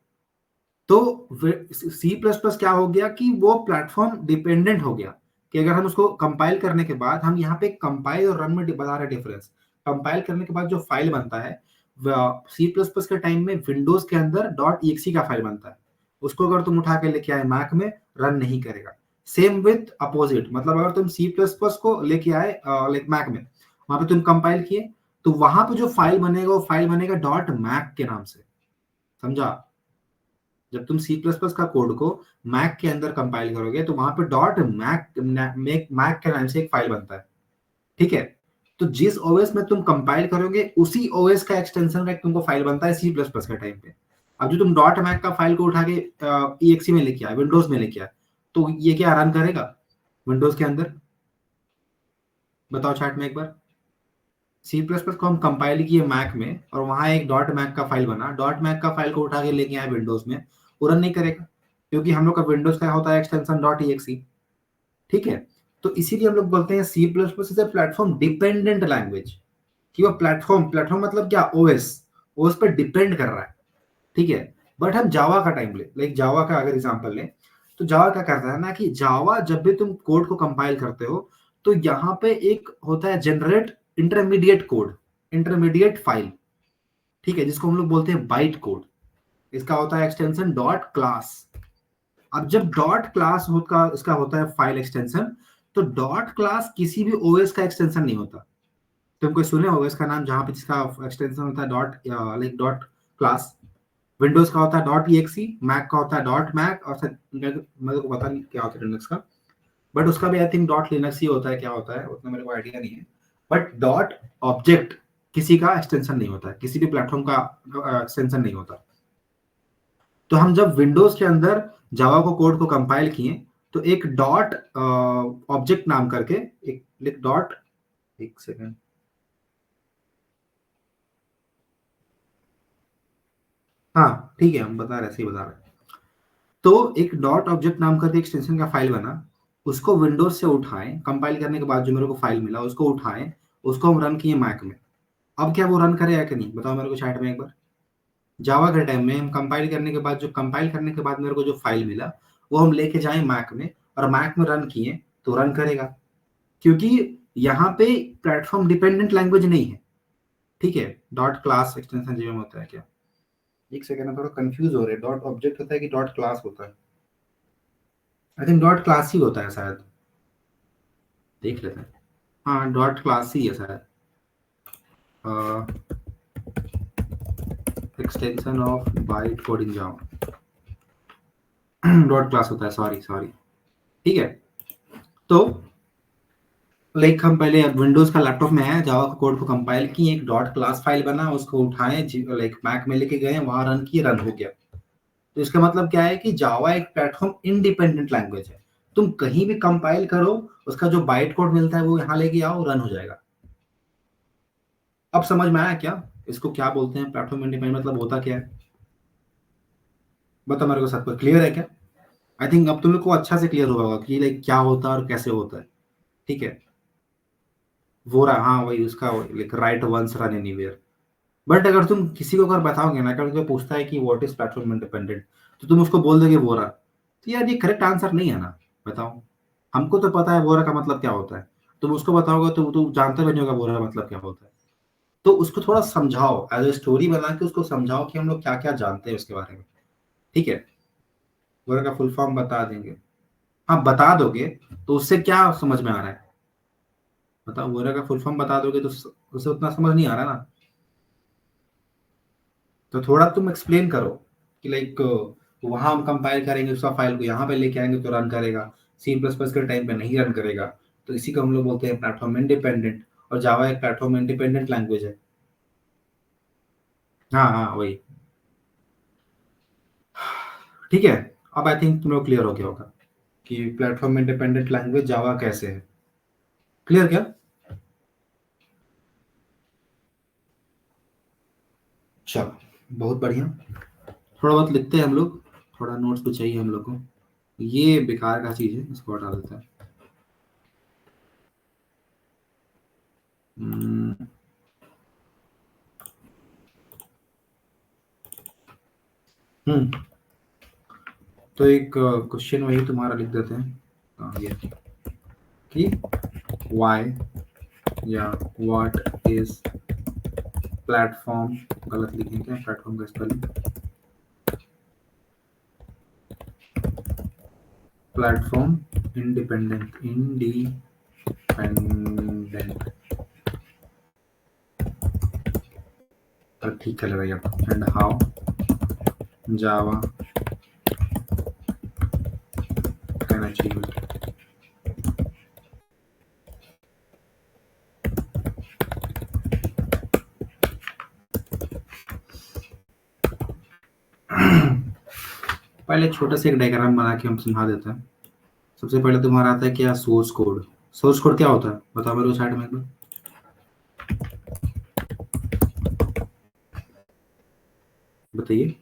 तो सी प्लस प्लस क्या हो गया कि वो प्लेटफॉर्म डिपेंडेंट हो गया, कि अगर हम उसको कंपाइल करने के बाद, हम यहाँ पे कंपाइल और रन में बता रहे डिफरेंस। कंपाइल करने के बाद जो फाइल बनता है, सी प्लस प्लस के टाइम में विंडोज के अंदर डॉट ई का फाइल बनता है, उसको अगर तुम उठा के लेके आए मैक में, रन नहीं करेगा। सेम विथ अपोजिट, मतलब अगर तुम सी प्लस प्लस को लेके आए लाइक मैक में, वहां पे तुम कंपाइल किए, तो वहां पे जो फाइल बनेगा वो फाइल बनेगा डॉट मैक के नाम से। समझा? जब तुम सी प्लस प्लस का कोड को मैक के अंदर कंपाइल करोगे तो वहां पे डॉट मैक के नाम से एक फाइल बनता है। ठीक है, तो जिस ओएस में तुम कंपाइल करोगे उसी ओएस का एक्सटेंशन का एक तुमको फाइल बनता है सी प्लस प्लस के टाइम पे। अब जो तुम डॉट मैक का फाइल को उठा के ईएक्सी में लेके आए, विंडोज में लेके आए, तो ये क्या रन करेगा विंडोज के अंदर? बताओ चैट में एक बार। सी प्लस प्लस को हम कंपाइल किए मैक में और वहां एक डॉट मैक का फाइल बना, डॉट मैक का फाइल को उठा के लेके आए विंडोज में, वो रन नहीं करेगा, क्योंकि हम लोग का विंडोज का होता है एक्सटेंशन डॉट ई। ठीक है, तो इसीलिए हम लोग बोलते हैं C plus plus is a platform dependent language. कि वो प्लेटफॉर्म प्लेटफॉर्म मतलब क्या? ओएस, ओएस पर डिपेंड कर रहा है। ठीक है, बट हम जावा का टाइम ले, लाइक जावा का अगर एग्जांपल ले, तो जावा क्या करता है ना कि जावा जब भी तुम कोड को कंपाइल करते हो, तो यहाँ पे एक होता है generate intermediate code, intermediate file. ठीक है, जिसको हम लोग बोलते हैं बाइट कोड। इसका होता है एक्सटेंशन डॉट क्लास। अब जब डॉट क्लास होता, इसका होता है फाइल एक्सटेंशन, तो डॉट क्लास किसी भी ओएस का एक्सटेंशन नहीं होता। तुम कोई सुने होगा इसका नाम जहां पे जिसका एक्सटेंशन होता है dot like dot class? Windows का होता है डॉट ई, मैक का होता है डॉट मैक, और मेरे को पता नहीं क्या होता है लिनक्स का, बट उसका भी आई थिंक डॉट लिनक्स ही होता है, क्या होता है उतना मेरे को आइडिया नहीं है। बट डॉट ऑब्जेक्ट किसी का एक्सटेंशन नहीं होता है, किसी भी प्लेटफॉर्म का एक्सटेंशन नहीं होता। तो हम जब विंडोज के अंदर जावा को कोड को कंपाइल किए, तो एक डॉट ऑब्जेक्ट नाम करके एक डॉट, एक सेकेंड, हाँ ठीक है, हम बता रहे, सही बता रहे। तो एक डॉट ऑब्जेक्ट नाम करके एक्सटेंशन का फाइल बना, उसको विंडोज से उठाएं, कंपाइल करने के बाद जो मेरे को फाइल मिला उसको उठाएं, उसको हम रन किए मैक में। अब क्या वो रन करेगा कि नहीं? बताओ मेरे को चैट में एक बार। जावा के टाइम में हम कंपाइल करने के बाद, जो कंपाइल करने के बाद मेरे को जो फाइल मिला, वो हम लेके जाए मैक में और मैक में रन किए, तो रन करेगा, क्योंकि यहाँ पे प्लेटफॉर्म डिपेंडेंट लैंग्वेज नहीं है। ठीक है, डॉट क्लास एक्सटेंशन जीवन होता है क्या? एक सेकंड में थोड़ा कंफ्यूज हो रहे हैं, डॉट ऑब्जेक्ट होता है कि डॉट क्लास होता है? आई थिंक डॉट क्लास ही होता है शायद, देख लेते हैं। हाँ, डॉट क्लास ही है शायद। Extension of byte code in Java dot class होता है, सॉरी सॉरी, ठीक है। तो लाइक हम पहले विंडोज का लैपटॉप में है, जावा कोड को कंपाइल किए, एक डॉट क्लास फाइल बना, उसको उठाए लाइक मैक में लेके गए, वहां रन किए, रन हो गया। तो इसका मतलब क्या है कि जावा एक प्लेटफॉर्म इंडिपेंडेंट लैंग्वेज है। तुम कहीं भी कंपाइल करो, उसका जो बाइट कोड मिलता है वो यहाँ लेके आओ, रन हो जाएगा। अब समझ में आया क्या इसको क्या बोलते हैं प्लेटफॉर्म इंडिपेंडेंट, मतलब होता क्या है? बता मेरे को, सबको क्लियर है क्या? आई थिंक अब तुम लोग को अच्छा से क्लियर होगा कि लाइक क्या होता है और कैसे होता है, ठीक है। वो रहा, हाँ वही उसका, like write once run anywhere. But अगर तुम किसी को अगर बताओगे ना, अगर कोई पूछता है कि व्हाट इज प्लेटफॉर्म इंडिपेंडेंट, तो तुम उसको बोल दोगे वोरा, तो यार ये करेक्ट आंसर नहीं है ना। बताओ, हमको तो पता है वोरा का मतलब क्या होता है, तुम उसको बताओगे तो तू जानते भी नहीं होगा वोरा का मतलब क्या होता है। तो उसको थोड़ा समझाओ, एज ए स्टोरी बना के उसको समझाओ कि हम लोग क्या क्या जानते हैं उसके बारे में, ठीक है। वोरा का फुल फॉर्म बता देंगे, हाँ बता दोगे, तो उससे क्या समझ में आ रहा है? बताओ, वोरा का फुल फॉर्म बता दोगे तो उससे उतना समझ नहीं आ रहा ना। तो थोड़ा तुम एक्सप्लेन करो कि लाइक वहां हम कंपाइल करेंगे उसका फाइल को, यहाँ पे लेके आएंगे तो रन करेगा, सी प्लस प्लस के टाइम पे नहीं रन करेगा। तो इसी को हम लोग बोलते हैं प्लेटफॉर्म इंडिपेंडेंट, और जावा एक प्लेटफॉर्म इंडिपेंडेंट लैंग्वेज है। हाँ हाँ वही, ठीक है। अब आई थिंक तुम लोग क्लियर हो गया होगा कि प्लेटफॉर्म इंडिपेंडेंट लैंग्वेज जावा कैसे है। क्लियर क्या? चलो, बहुत बढ़िया। थोड़ा बहुत लिखते हैं हम लोग, थोड़ा नोट्स भी चाहिए हम लोग को। ये बेकार का चीज है, इसको हटा देता है। हम्म हम्म, तो एक क्वेश्चन वही तुम्हारा लिख देते हैं, ये कि वाई या व्हाट इज प्लेटफॉर्म, गलत लिखें क्या प्लेटफॉर्म का स्पेलिंग, प्लेटफॉर्म इंडिपेंडेंट, इंडिपेंडेंट, ठीक है भैया, and how Java can achieve it. पहले छोटा सा एक डायग्राम बना के हम समझा देते हैं। सबसे पहले तुम्हारा आता है क्या, सोर्स कोड। सोर्स कोड क्या होता है बताओ मेरे को साइड में एक बार। बताइए,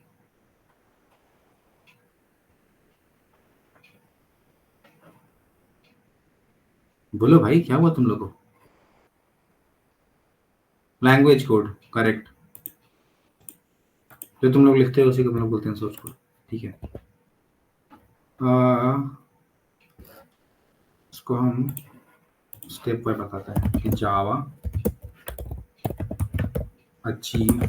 बोलो भाई क्या हुआ तुम लोग को? Language code, correct. जो तुम लोग लिखते हो उसी को हम लोग बोलते हैं सोर्स कोड, ठीक है। इसको हम स्टेप बाय बताते हैं कि जावा अचीव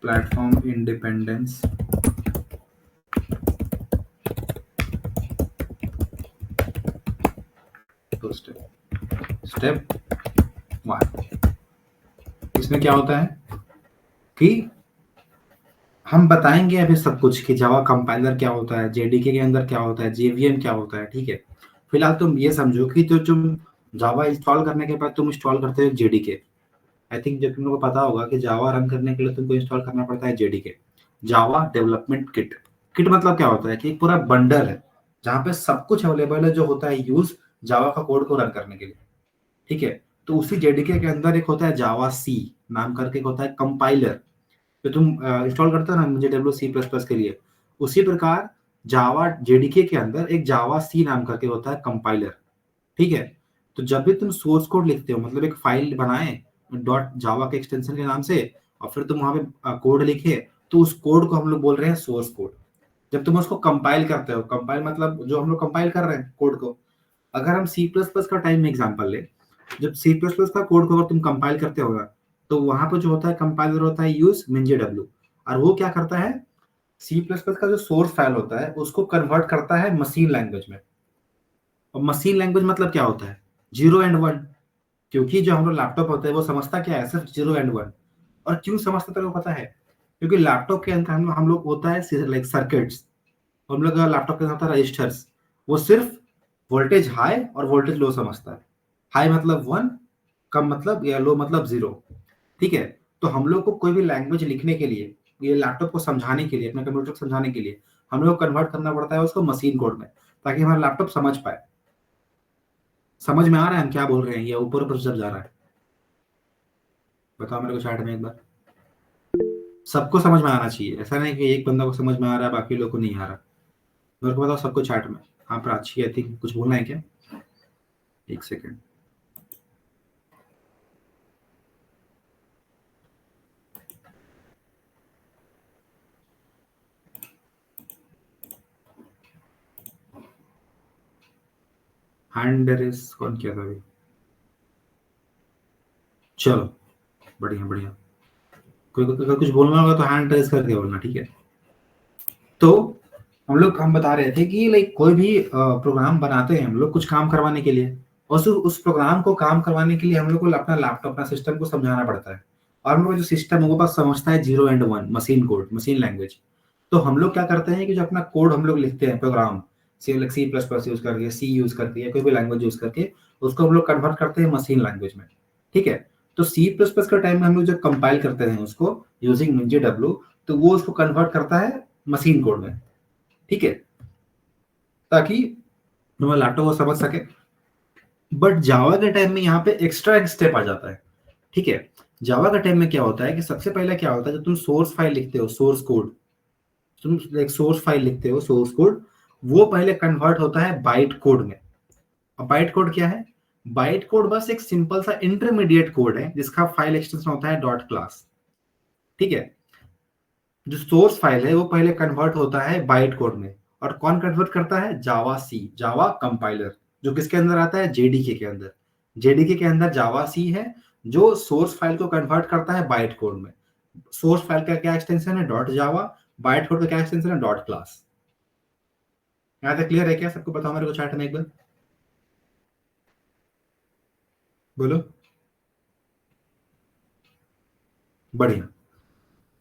प्लेटफॉर्म इंडिपेंडेंस तो स्टेप वन। इसमें क्या होता है कि हम बताएंगे अभी सब कुछ कि जावा कंपाइलर क्या होता है, जेडीके के अंदर क्या होता है, जेवीएम क्या होता है, ठीक है। फिलहाल तुम ये समझो कि जो तुम जावा इंस्टॉल करने के बाद तुम इंस्टॉल करते हो जेडीके। आई थिंक जब तुम लोगों को पता होगा कि जावा रन करने के लिए तुमको इंस्टॉल करना पड़ता है JDK, Java development kit. Kit मतलब क्या होता है कि एक पूरा बंडल है जहाँ पे सब कुछ अवेलेबल है जो होता है यूज जावा का कोड को रन करने के लिए, ठीक है। तो उसी जेडीके के अंदर एक होता है जावा सी नाम करके एक होता है कंपाइलर, जो तुम इंस्टॉल करते हो ना मुझे डब्ल्यू सी प्लस प्लस के लिए। उसी प्रकार जावा जेडीके के अंदर एक जावा सी नाम करके होता है कंपाइलर, ठीक है। तो जब भी तुम सोर्स कोड लिखते हो, मतलब एक फाइल बनाए डॉट जावा के एक्सटेंशन के नाम से, और फिर तुम वहां पे कोड लिखे, तो उस कोड को हम लोग बोल रहे हैं सोर्स कोड। जब तुम उसको कंपाइल करते हो, कंपाइल मतलब जो हम लोग कंपाइल कर रहे हैं कोड को, अगर हम सी प्लस प्लस का टाइम में एग्जाम्पल ले, जब सी प्लस प्लस का कोड को अगर तुम कंपाइल करते हो ना, तो वहां पर जो होता है कंपाइलर होता है यूज मिंजे डब्ल्यू, और वो क्या करता है, सी प्लस प्लस का जो सोर्स फाइल होता है उसको कन्वर्ट करता है मशीन लैंग्वेज में। और मशीन लैंग्वेज मतलब क्या होता है, जीरो एंड वन, क्योंकि जो हम लोग लैपटॉप होता है वो समझता क्या है, सिर्फ जीरो एंड वन। और क्यों समझता तेरे को पता है? क्योंकि लैपटॉप के अंदर हम लोग होता है लाइक सर्किट्स, हम लोग का लैपटॉप के अंदर होता है रजिस्टर्स। वो सिर्फ वोल्टेज हाई और वोल्टेज लो समझता है। हाई मतलब वन, कम मतलब या लो मतलब जीरो। ठीक है। तो हम लोग को कोई भी लैंग्वेज लिखने के लिए, ये लैपटॉप को समझाने के लिए, अपने कंप्यूटर को समझाने के लिए हम लोग कन्वर्ट करना पड़ता है उसको मशीन कोड में, ताकि हमारा लैपटॉप समझ पाए। समझ में आ रहा है हम क्या बोल रहे हैं, या ऊपर ऊपर सब जा रहा है? बताओ मेरे को चैट में एक बार। सबको समझ में आना चाहिए, ऐसा नहीं कि एक बंदा को समझ में आ रहा है बाकी लोग को नहीं आ रहा। मेरे को बताओ सबको चैट में। हाँ प्राची, आई थिंक कुछ बोलना है क्या? एक सेकेंड। हैंड रेस कौन किया था अभी? चलो, बढ़िया बढ़िया। कोई अगर कुछ बोलना होगा तो हैंड रेस करके बोलना, ठीक है? तो हम बता रहे थे कि लाइक कोई भी प्रोग्राम बनाते हैं हम लोग कुछ काम करवाने के लिए, और उस प्रोग्राम को काम करवाने के लिए हम लोग को अपना लैपटॉप, अपना सिस्टम को समझाना पड़ता है। और हम लोग का जो सिस्टम है वो बस समझता है zero and one, machine code, machine language. तो हम लोग क्या करते हैं कि जो अपना कोड हम लोग लिखते हैं, program C plus plus use करके, सी यूज करके, या कोई भी लैंग्वेज यूज करके, उसको हम लोग कन्वर्ट करते हैं मशीन लैंग्वेज में। ठीक है। तो सी प्लस प्लस का टाइम में हम लोग जब कंपाइल करते हैं उसको यूजिंग जेडब्ल्यू, तो वो उसको कन्वर्ट करता है मशीन कोड में। ठीक है, ताकि तुम्हारा लैपटॉप वो समझ सके। बट जावा के टाइम में यहाँ पे एक्स्ट्रा एक स्टेप आ जाता है। ठीक है। जावा का टाइम में क्या होता है कि सबसे पहले क्या होता है, जब तुम सोर्स फाइल लिखते हो, सोर्स कोड, तुम एक सोर्स फाइल लिखते हो, सोर्स कोड, वो पहले कन्वर्ट होता है बाइट कोड में। अब बाइट कोड क्या है? बाइट कोड बस एक सिंपल सा इंटरमीडिएट कोड है जिसका फाइल एक्सटेंशन होता है डॉट क्लास। ठीक है। जो सोर्स फाइल है वो पहले कन्वर्ट होता है बाइट कोड में। और कौन कन्वर्ट करता है? जावा सी, जावा कंपाइलर, जो किसके अंदर आता है? जेडीके के अंदर। जेडीके के अंदर जावा सी है, जो सोर्स फाइल को कन्वर्ट करता है बाइट कोड में। सोर्स फाइल का क्या एक्सटेंशन है? डॉट जावा। बाइट कोड का क्या एक्सटेंशन है? Dot class. यहाँ तक क्लियर है क्या सबको? बताओ मेरे को चैट में एक बार, बोलो। बढ़िया।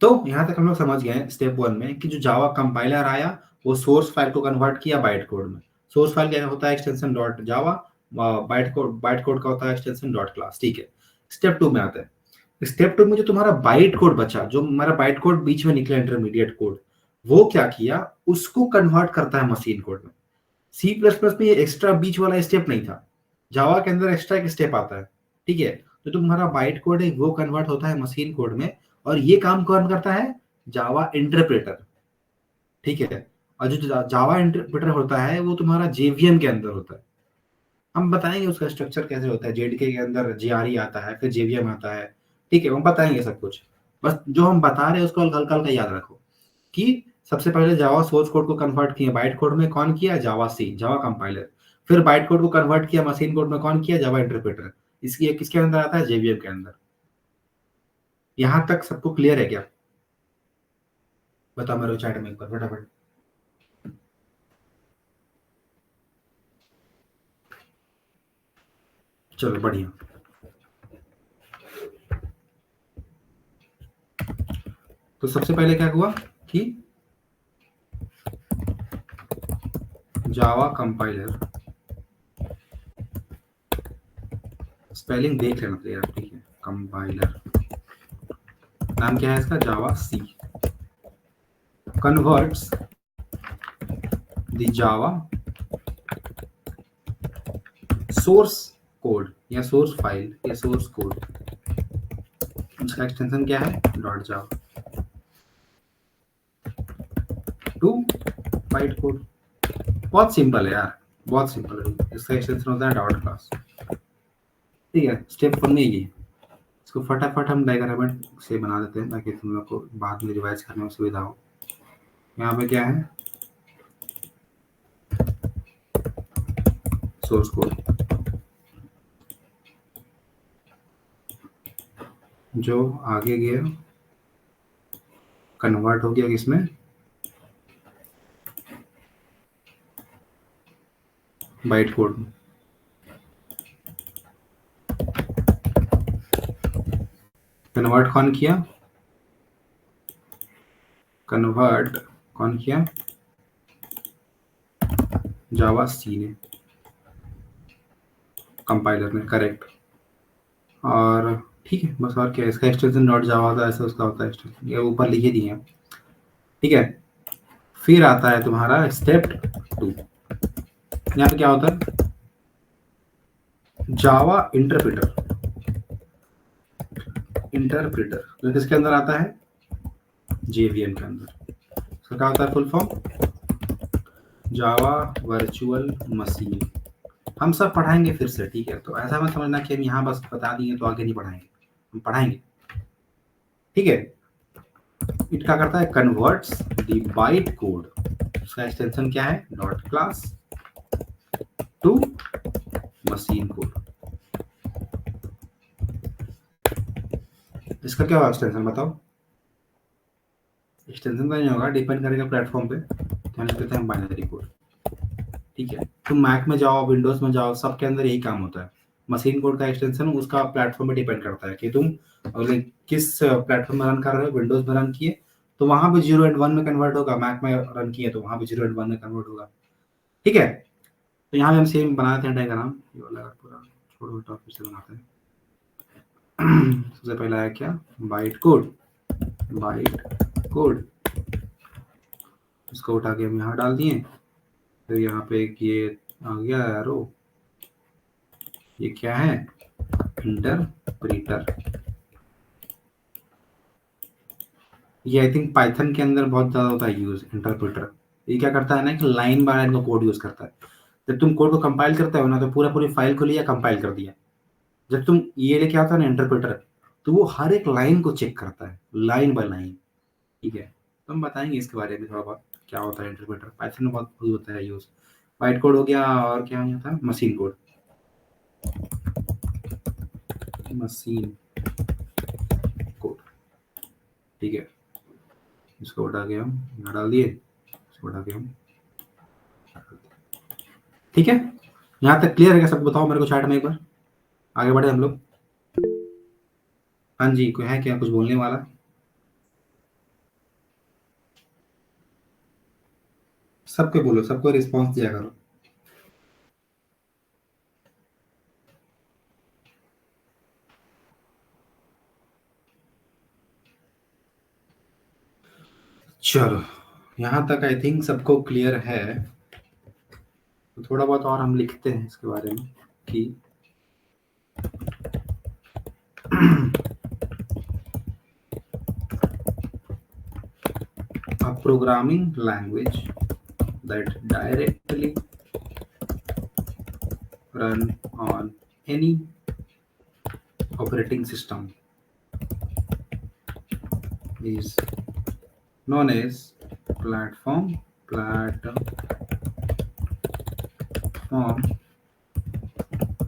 तो यहाँ तक हम लोग समझ गए स्टेप वन में कि जो जावा कंपाइलर आया, वो सोर्स फाइल को कन्वर्ट किया बाइट कोड में। सोर्स फाइल क्या होता है? एक्सटेंशन डॉट जावा। बाइट कोड का होता है एक्सटेंशन डॉट क्लास। ठीक है। स्टेप टू में आते हैं। स्टेप टू में जो तुम्हारा बाइट कोड बचा, जो हमारा बाइट कोड बीच में निकला, इंटरमीडिएट कोड, वो क्या किया? उसको कन्वर्ट करता है मशीन कोड में। सी प्लस प्लस में ये एक्स्ट्रा बीच वाला स्टेप नहीं था। जावा के अंदर एक्स्ट्रा एक स्टेप आता है। ठीक है। तो तुम्हारा बाइट कोड है वो कन्वर्ट होता है मशीन कोड में। और ये काम कौन करता है? जावा इंटरप्रेटर। ठीक है। और जो जावा इंटरप्रेटर होता है वो तुम्हारा जेवीएम के अंदर होता है। हम बताएंगे उसका स्ट्रक्चर कैसे होता है। जेडीके के अंदर जीआरई आता है, फिर जेवीएम आता है। ठीक है, हम बताएंगे सब कुछ। बस जो हम बता रहे हैं उसको हल्का हल्का याद रखो कि सबसे पहले जावा सोर्स कोड को कन्वर्ट किया बाइट कोड में, कौन किया? जावा सी, जावा कंपाइलर। फिर बाइट कोड को कन्वर्ट किया मशीन कोड में, कौन किया? जावा इंटरप्रेटर। इसकी किसके अंदर आता है? जेवीएम के अंदर। यहां तक सबको क्लियर है क्या? बताओ मेरे चैट में एक बार फटाफट। चलो बढ़िया। तो सबसे पहले क्या हुआ कि जावा कंपाइलर, स्पेलिंग देख लेना प्लीज आप, ठीक है? कंपाइलर, नाम क्या है इसका? Javac, converts the Java source code या सोर्स फाइल या सोर्स कोड, इसका एक्सटेंशन क्या है? Dot Java, to byte code. बहुत सिंपल है यार, बहुत सिंपल है। इसका एक्सटेंशन होता है डॉट क्लास। ठीक है। स्टेप वन में ये है। इसको फटाफट हम डायग्राम से बना देते हैं ताकि तुम लोग को बाद में रिवाइज करने में सुविधा हो। यहाँ पे क्या है? सोर्स कोड जो आगे गया, कन्वर्ट हो गया किसमें? बाइट कोड में। कन्वर्ट कौन किया? कन्वर्ट कौन किया? जावा सी ने, कंपाइलर ने, करेक्ट। और ठीक है, बस और क्या, इसका एक्सटेंशन डॉट जावा होता है, ऐसा उसका होता है एक्सटेंशन, ये ऊपर लिखे दिए हैं। ठीक है, फिर आता है तुम्हारा स्टेप 2। यहाँ पे क्या होता है? जावा इंटरप्रेटर। इंटरप्रेटर जो किसके अंदर आता है? जेवीएम के अंदर। इसका क्या होता है full form? Java virtual machine. हम सब पढ़ाएंगे फिर से, ठीक है? तो ऐसा मत समझना कि हम यहाँ बस बता दिए तो आगे नहीं पढ़ाएंगे, हम पढ़ाएंगे। ठीक है, इट क्या करता है? कन्वर्ट्स द बाइट कोड, इसका एक्सटेंशन क्या है? Dot class, to machine code. इसका क्या होगा एक्सटेंशन, बताओ? एक्सटेंशन का नहीं होगा, डिपेंड करेगा प्लेटफॉर्म पे। क्या लिखते हैं? Binary code. ठीक है, तुम मैक में जाओ, विंडोज में जाओ, सबके अंदर यही काम होता है। मशीन कोड का एक्सटेंशन उसका प्लेटफॉर्म पे डिपेंड करता है कि तुम अगले किस प्लेटफॉर्म में रन कर रहे हो। विंडोज में रन किए तो वहां पे 0 एंड 1 में कन्वर्ट होगा, मैक में रन किए तो वहां पे 0 एंड 1 में कन्वर्ट होगा। ठीक है, तो यहाँ पे हम सेम बनाते हैं डायग्राम, ये वाला पूरा छोड़ो, टॉपिक से बनाते हैं। सबसे पहला है क्या? Byte code. बाइट कोड, इसको उठा के हम यहाँ डाल दिए। फिर यहाँ पे एक ये आ गया एरो, ये क्या है? इंटरप्रेटर। ये आई थिंक पाइथन के अंदर बहुत ज़्यादा होता है यूज, इंटरप्रेटर। ये क्या करता है ना कि लाइन बाय लाइन का कोड यूज करता है। जब तुम कोड को कंपाइल करते हो ना, तो पूरा पूरी फाइल को लिया, कंपाइल कर दिया। जब तुम ये लेके आता है ना इंटरप्रेटर, तो वो हर एक लाइन को चेक करता है, लाइन बाय लाइन। ठीक है, तो हम बताएंगे इसके बारे में थोड़ा बहुत, क्या होता है इंटरप्रेटर। पाइथन में बहुत यूज होता है यूज। बाइट कोड हो गया, और क्या होता है? Machine code. मशीन कोड, ठीक है। इसको उठा के हम यहाँ डाल दिए, इसको उठा के हम, ठीक है। यहाँ तक क्लियर है क्या? सब बताओ मेरे को चैट में एक बार, आगे बढ़े हम लोग। हाँ जी, कोई है क्या कुछ बोलने वाला? सबको बोलो, सबको रिस्पॉन्स दिया करो। चलो, यहाँ तक आई थिंक सबको क्लियर है। तो थोड़ा बहुत और हम लिखते हैं इसके बारे में कि a programming language that directly run on any operating system is known as platform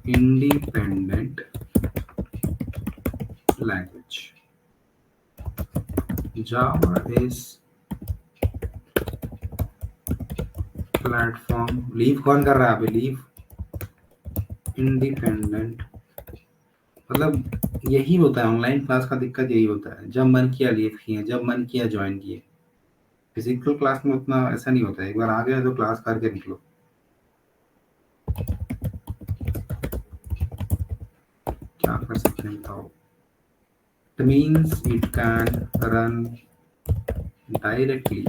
independent language. Java is platform. Leave कौन कर रहा है अभी? लीव इंडिपेंडेंट, मतलब यही होता है ऑनलाइन क्लास का दिक्कत, यही होता है। जब मन किया लीव किए, जब मन किया ज्वाइन किए। फिजिकल क्लास में उतना ऐसा नहीं होता है, एक बार आ गया तो क्लास करके निकलो। क्या कर सकते हैं बताओ? It means it can run directly.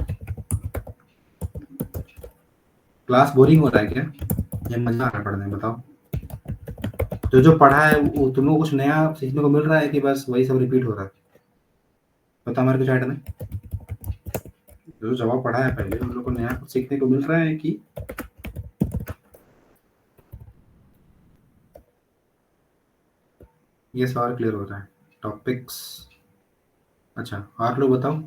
Class boring हो रहा है क्या, या मजा आ रहा है पढ़ने में? बताओ, जो जो पढ़ा है वो तुम लोग कुछ नया सीखने को मिल रहा है कि बस वही सब रिपीट हो रहा है? बताओ हमारे कुछ ऐड में, जो जवाब पढ़ा है पहले उन लोग को नया कुछ सीखने को मिल रहा है कि? ये सवाल क्लियर हो रहा है? टॉपिक्स, अच्छा और लोग बताओ।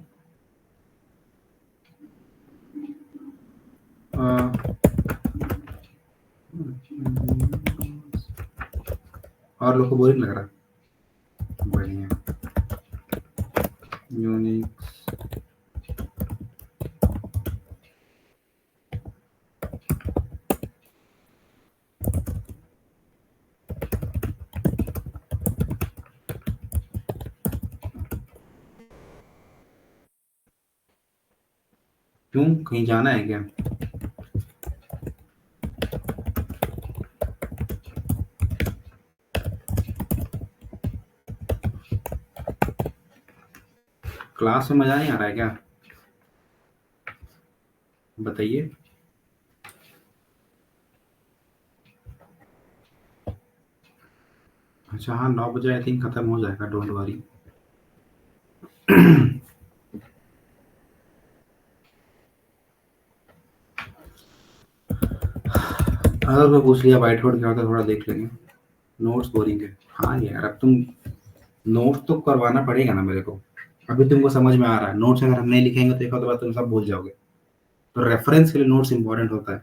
और लोग को बोरिंग लग रहा है? बढ़िया। यूनिक्स, क्यों, कहीं जाना है क्या? क्लास में मजा नहीं आ रहा है क्या? बताइए। अच्छा हाँ, 9 बजे आई थिंक खत्म हो जाएगा, डोंट वरी। अगर मैं पूछ लिया बाइट कोड क्या होता है, थोड़ा देख लेंगे। नोट्स बोरिंग है। हाँ यार, अब तुम नोट्स तो करवाना पड़ेगा ना मेरे को। अभी तुमको समझ में आ रहा है, नोट्स अगर हम नहीं लिखेंगे तो एक आध बार तुम सब भूल जाओगे। तो रेफरेंस के लिए नोट्स इंपॉर्टेंट होता है।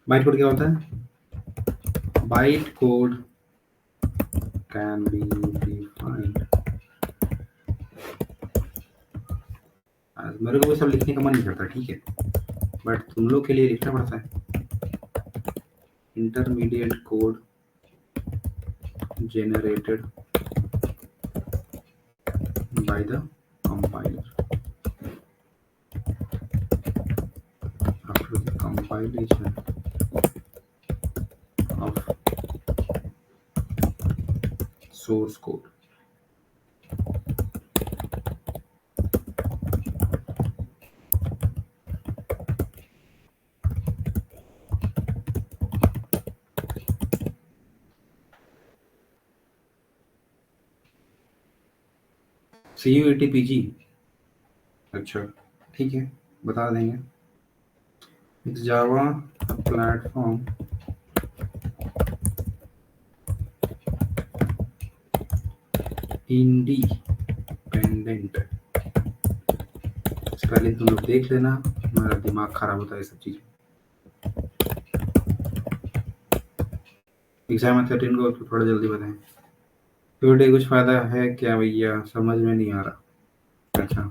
बाइट कोड क्या होता है? Byte code can be defined. मेरे को भी सब लिखने का मन नहीं करता, ठीक है, बट तुम लोग के लिए लिखना पड़ता है। Intermediate code generated by the compiler. After the compilation of source code. CUET PG। अच्छा, ठीक है, बता देंगे। It's Java platform independent। Spelling तुम लोग देख लेना, मेरा दिमाग खराब होता है ये सब चीज़। एग्जाम है 13 को, तो थोड़ा जल्दी बताएं। CUET कुछ फायदा है क्या भैया, समझ में नहीं आ रहा। अच्छा,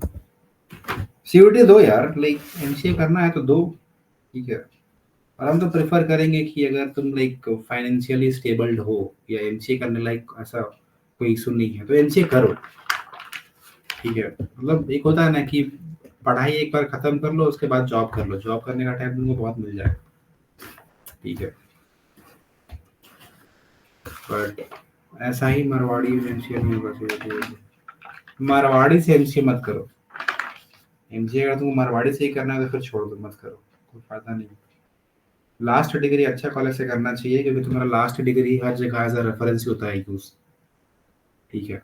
CUET दो यार, लाइक MCA करना है तो दो, ठीक है। और हम तो प्रेफर करेंगे कि अगर तुम लाइक फाइनेंशियली स्टेबल्ड हो या एमसीए करने लायक ऐसा कोई इशू नहीं है तो एमसीए करो, ठीक है। मतलब एक होता है ना कि पढ़ाई एक बार खत्म कर लो, उसके बाद जॉब कर लो, जॉब करने का टाइम तुमको बहुत मिल जाएगा, ठीक है। बट ऐसा ही मारवाड़ी में एमसीए नहीं होगा चाहिए। मारवाड़ी से एमसीए मत करो। एमसीए अगर तुमको मारवाड़ी से ही करना है तो फिर छोड़ दो, मत करो, कोई फायदा नहीं। लास्ट डिग्री अच्छा कॉलेज से करना चाहिए, क्योंकि तुम्हारा लास्ट डिग्री हर जगह एज अ रेफरेंस होता है यूज, ठीक है।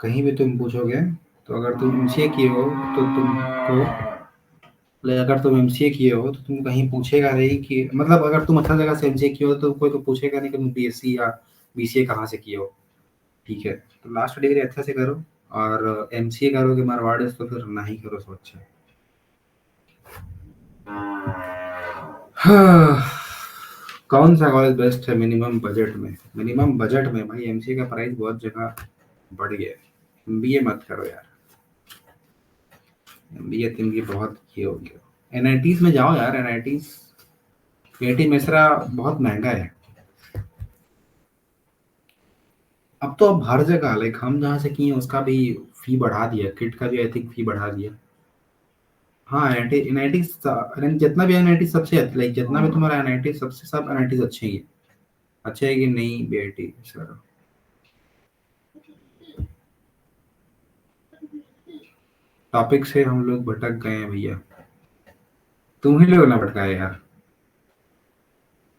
कहीं भी तुम पूछोगे तो अगर तुम एमसीए किए हो तो तुमको, अगर तुम एमसीए किए हो तो तुम कहीं पूछेगा नहीं कि, मतलब अगर तुम अच्छा जगह से एमसीए किए हो तो कोई तो पूछेगा नहीं कि तुम बीएससी या बीसीए कहाँ से किए हो, ठीक है। तो लास्ट डिग्री अच्छे से करो, और एमसीए करोगे मारवाड़ से तो फिर ना ही करो, सो अच्छा है। हाँ, कौन सा कॉलेज बेस्ट है मिनिमम बजट में? मिनिमम बजट में भाई एमसीए का प्राइस बहुत जगह बढ़ गया है। एमबीए मत करो यार, एमबीए तुम ये बहुत ये हो गया। एनआईटीज में जाओ यार, एनआईटीज, केटी मिश्रा बहुत महंगा है। अब तो अब हर जगह, लाइक हम जहाँ से किए उसका भी फी बढ़ा दिया, किट का भी आई थिंक फी बढ़ा दिया। हाँ, एनआईटी एनआईटी जितना भी एनआईटी सबसे, लाइक जितना भी तुम्हारा एनआईटी सबसे, सब एनआईटी अच्छे ही है। अच्छे है कि नहीं बीआईटी सर? टॉपिक से हम लोग भटक गए हैं भैया, तुम ही लोग ना भटकाए यार,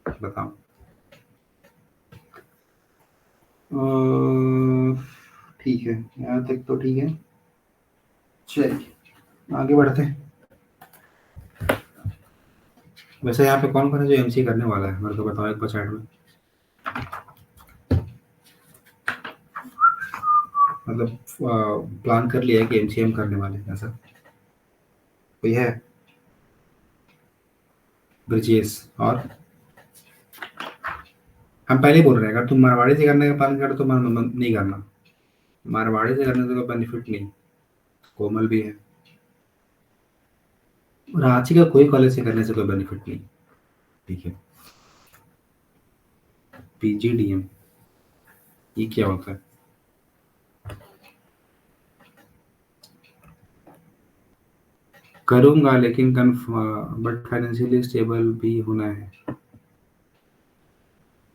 बताओ। ठीक है, यहाँ तक तो ठीक है, चलिए आगे बढ़ते हैं। वैसे यहाँ पे कौन कौन है जो एमसी करने वाला है, मेरे को बताओ एक बार साइड में। मतलब प्लान कर लिया है कि एमसीएम करने वाले हैं ऐसा कोई है? ब्रिजेश और हम पहले ही बोल रहे हैं, अगर तुम मारवाड़ी से करने का प्लान करो तो नहीं करना, मारवाड़ी से करने से कोई बेनिफिट नहीं। कोमल भी है, रांची का कोई कॉलेज से करने से कोई बेनिफिट नहीं, ठीक है। पीजीडीएम, ये क्या होता है? करूँगा लेकिन बट फाइनेंशियली स्टेबल भी होना है।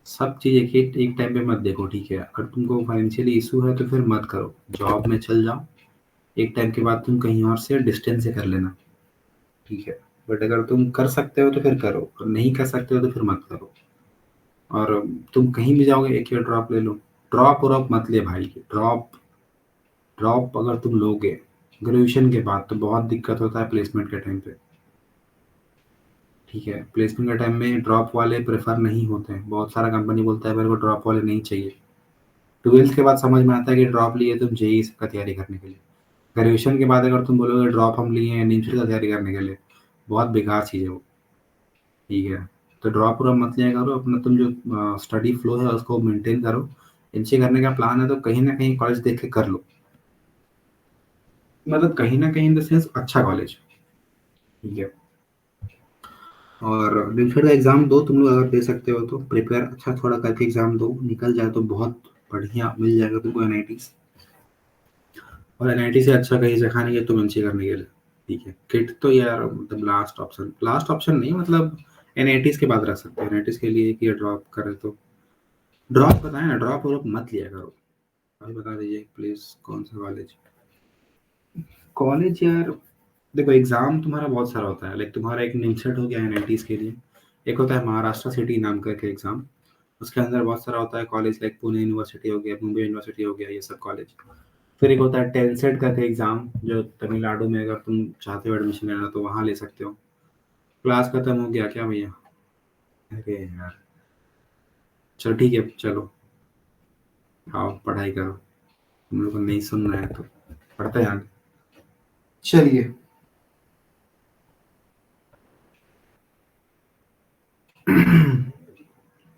सब चीज़ एक टाइम पे मत देखो, ठीक है? अगर तुमको फाइनेंशियली इशू है तो फिर मत करो, जॉब में चल जाओ। एक टाइम के बाद तुम कहीं और से डिस्टेंस से कर लेना, ठीक है? बट अगर तुम कर सकते हो तो फिर करो, और नहीं कर सकते हो तो फिर मत करो। और तुम कहीं भी जाओगे एक ईयर ड्रॉप ले लो। ड्रॉप व्रॉप मत ले भाई। ड्रॉप ड्रॉप अगर तुम लोगे ग्रेजुएशन के बाद तो बहुत दिक्कत होता है प्लेसमेंट के टाइम पे, ठीक है? प्लेसमेंट के टाइम में ड्रॉप वाले प्रेफर नहीं होते हैं। बहुत सारा कंपनी बोलता है मेरे को ड्रॉप वाले नहीं चाहिए। 12th के बाद समझ में आता है कि ड्रॉप लिए तुम जेईई का तैयारी करने के लिए। ग्रेजुएशन के बाद अगर तुम बोलोगे ड्रॉप हम लिए हैं निम्स का तैयारी करने के लिए, बहुत बेकार चीज़ है वो, ठीक है? तो ड्रॉप व्रॉप मत लिया करो। अपना तुम जो स्टडी फ्लो है उसको मेंटेन करो। एमसीए करने का प्लान है तो कहीं ना कहीं कॉलेज देख के कर लो, मतलब कहीं ना कहीं इन द सेंस अच्छा कॉलेज, ठीक है? और निम्फेड का एग्ज़ाम दो, तुम लोग अगर दे सकते हो तो प्रिपेयर अच्छा थोड़ा करके एग्ज़ाम दो, निकल जाए तो बहुत बढ़िया मिल जाएगा तुमको एनआईटी। और एनआईटी से अच्छा कहीं से खाने के तुम एमसीए करने के लिए, ठीक है? किट तो यार मतलब लास्ट ऑप्शन नहीं, मतलब एनआईटीज के बाद रख सकते हैं। एनआईटीज के लिए कि ड्रॉप करे तो ड्रॉप बताए ना, ड्रॉप व्रॉप मत लिया करो। अभी बता दीजिए प्लीज कौन सा कॉलेज। कॉलेज यार देखो, एग्जाम तुम्हारा बहुत सारा होता है। लाइक तुम्हारा एक निमसेट हो गया एनआईटीज के लिए, एक होता है महाराष्ट्र सिटी नाम करके एग्जाम, उसके अंदर बहुत सारा होता है कॉलेज। लाइक पुणे यूनिवर्सिटी हो गया, मुंबई यूनिवर्सिटी हो गया, ये सब कॉलेज। फिर एक होता है टेलसेट करके एग्जाम, जो तमिलनाडु में अगर तुम चाहते हो एडमिशन लेना तो वहाँ ले सकते हो। क्लास खत्म हो गया क्या भैया? अरे यार, चलो ठीक है, चलो आओ पढ़ाई करो। तुम लोग को नहीं सुनना है तो पढ़ते हैं आगे। चलिए।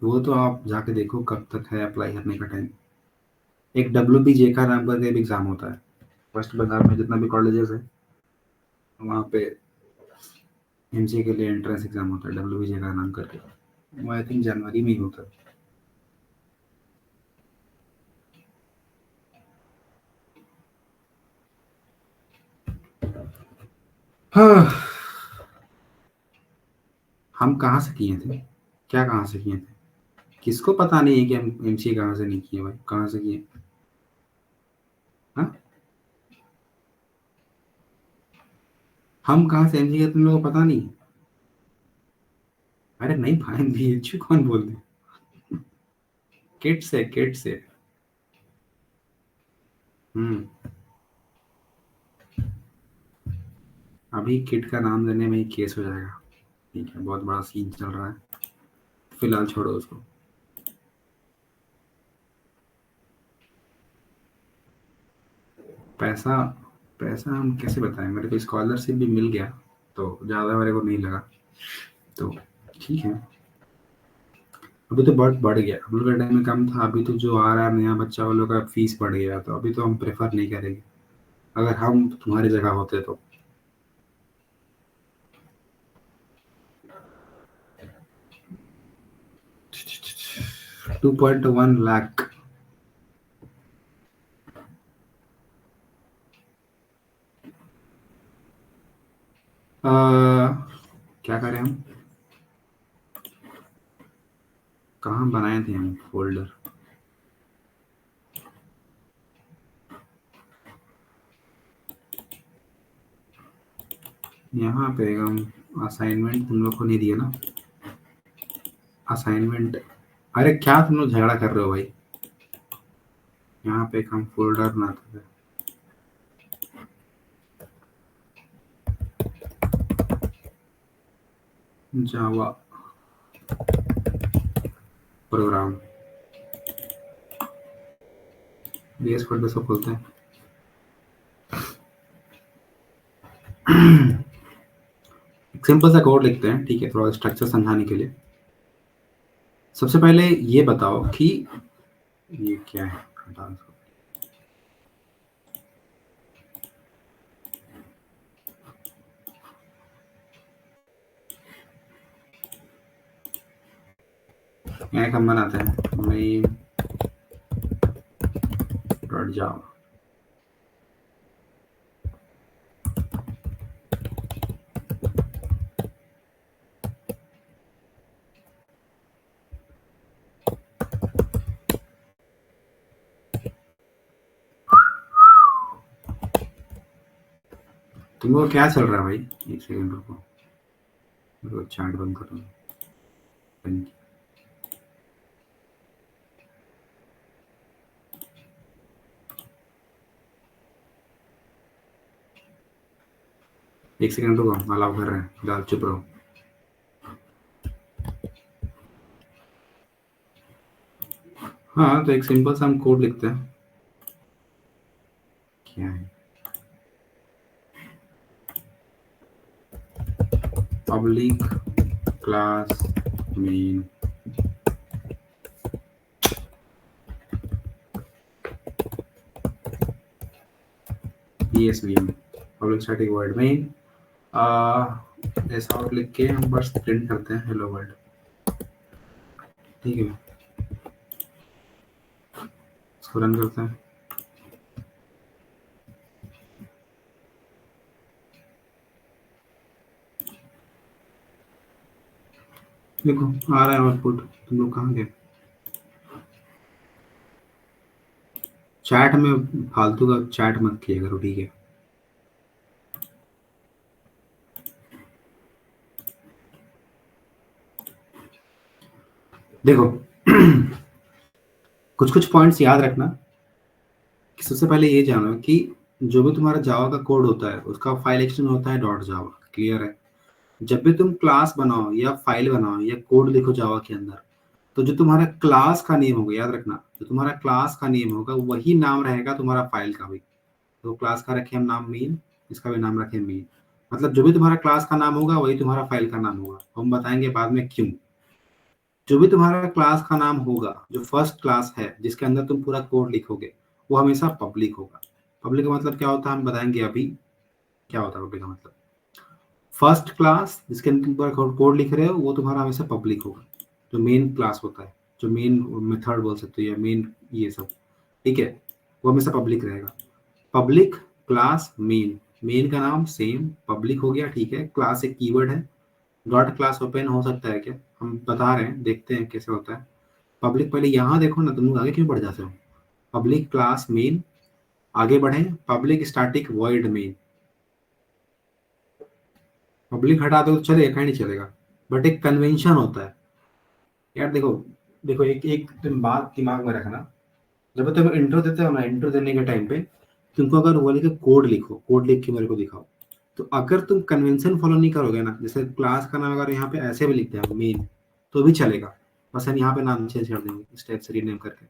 वो तो आप जाके देखो कब तक है अप्लाई करने का टाइम। एक WBJ का नाम करके भी एग्जाम होता है, वेस्ट बंगाल में जितना भी कॉलेजेस है वहाँ पे एमसीए के लिए एंट्रेंस एग्जाम होता है, WBJ का नाम करके। वो आई थिंक जनवरी में ही होता है। हाँ। हम कहाँ से किए थे? क्या कहाँ से किए थे? किसको पता नहीं है कि हम एमसीए कहाँ से नहीं किए भाई, कहाँ से किए? हाँ, हम कहाँ से एमसीए किए तुम लोगों को पता नहीं? अरे नहीं भाई, बीएचयू कौन बोलते हैं? किट से, किट से। हम्म। अभी किट का नाम लेने में ही केस हो जाएगा, ठीक है? बहुत बड़ा सीन चल रहा है, फिलहाल छोड़ो उसको। पैसा, पैसा हम कैसे बताएं? मेरे को स्कॉलरशिप भी मिल गया तो ज़्यादा मेरे को नहीं लगा, तो ठीक है। अभी तो बहुत बढ़ गया, हम लोग के टाइम में कम था, अभी तो जो आ रहा है नया बच्चा वालों का फीस बढ़ गया, तो अभी तो हम प्रेफर नहीं करेंगे अगर हम तुम्हारी जगह होते तो। 2.1 लाख। क्या करें हम? कहाँ बनाए थे हम फोल्डर? यहाँ पे हम असाइनमेंट तुम लोग को नहीं दिया ना, असाइनमेंट। अरे क्या तुम लोग झगड़ा कर रहे हो भाई? यहाँ पे एक हम फोल्डर बनाते थे। जावा प्रोग्राम, बीएस कोड पे सब खोलते हैं। एक सिंपल सा कोड लिखते हैं, ठीक है, थोड़ा स्ट्रक्चर समझाने के लिए। सबसे पहले ये बताओ कि ये क्या है, हटा इसको। यहाँ एक हम बनाते हैं main डॉट जावा। तुम लोग क्या चल रहा है भाई? एक सेकंड रुको, मेरे को चैट बंद करो। एक सेकंड रुको, अलाउ कर रहे हैं, फिलहाल चुप रहो। हाँ, तो एक सिंपल सा हम कोड लिखते हैं। क्या है? Public class main ESVM, public static word main. ऐसा और लिख के हम बस प्रिंट करते हैं हेलो वर्ल्ड। ठीक है, इसको रन करते हैं। देखो आ रहा है आउटपुट। तुम लोग कहाँ गए? चैट में फालतू का चैट मत किया करो, ठीक है? देखो कुछ कुछ पॉइंट्स याद रखना कि सबसे पहले ये जानो कि जो भी तुम्हारा जावा का कोड होता है उसका फाइल एक्सटेंशन होता है डॉट जावा। क्लियर है? जब भी तुम क्लास बनाओ या फाइल बनाओ या कोड लिखो जावा के अंदर, तो जो तुम्हारा क्लास का नेम होगा, याद रखना, जो तुम्हारा क्लास का नेम होगा वही नाम रहेगा तुम्हारा फाइल का भी। तो क्लास का रखे हम नाम मेन, इसका भी नाम रखे मेन। मतलब जो भी तुम्हारा क्लास का नाम होगा वही तुम्हारा फाइल का नाम होगा। हम बताएंगे बाद में क्यों। जो भी तुम्हारा क्लास का नाम होगा, जो फर्स्ट क्लास है जिसके अंदर तुम पूरा कोड लिखोगे, वो हमेशा पब्लिक होगा। पब्लिक का मतलब क्या होता है हम बताएंगे अभी। क्या होता है पब्लिक का मतलब? फर्स्ट क्लास जिसके अंदर तुम पूरा कोड लिख रहे हो वो तुम्हारा हमेशा पब्लिक होगा। जो मेन क्लास होता है, जो मेन मेथड बोल सकते हो या मेन ये सब, ठीक है, वो हमेशा पब्लिक रहेगा। पब्लिक क्लास मेन, मेन का नाम सेम पब्लिक हो गया, ठीक है। क्लास एक कीवर्ड है। डॉट क्लास ओपन हो सकता है क्या? हम बता रहे हैं, देखते हैं कैसे होता है। पब्लिक पहले यहाँ देखो ना, तुम लोग आगे क्यों बढ़ जाते हो? पब्लिक क्लास मेन, आगे बढ़े। Public static void main. Public हटा दो तो चलेगा, कहीं नहीं चलेगा, बट एक कन्वेंशन होता है। यार देखो, देखो एक एक तुम बात दिमाग में रखना। जब तुम इंट्रो देते हो ना, इंट्रो देने के टाइम पे तुमको अगर वो लिखे कोड लिखो, कोड लिख के मेरे को दिखाओ, तो अगर तुम कन्वेंशन फॉलो नहीं करोगे ना, जैसे क्लास का नाम अगर यहाँ पे ऐसे भी लिखते हैं मेन, तो भी चलेगा। बस हम यहाँ पे नाम चेंज कर देंगे इस टाइप से रीनेम करके,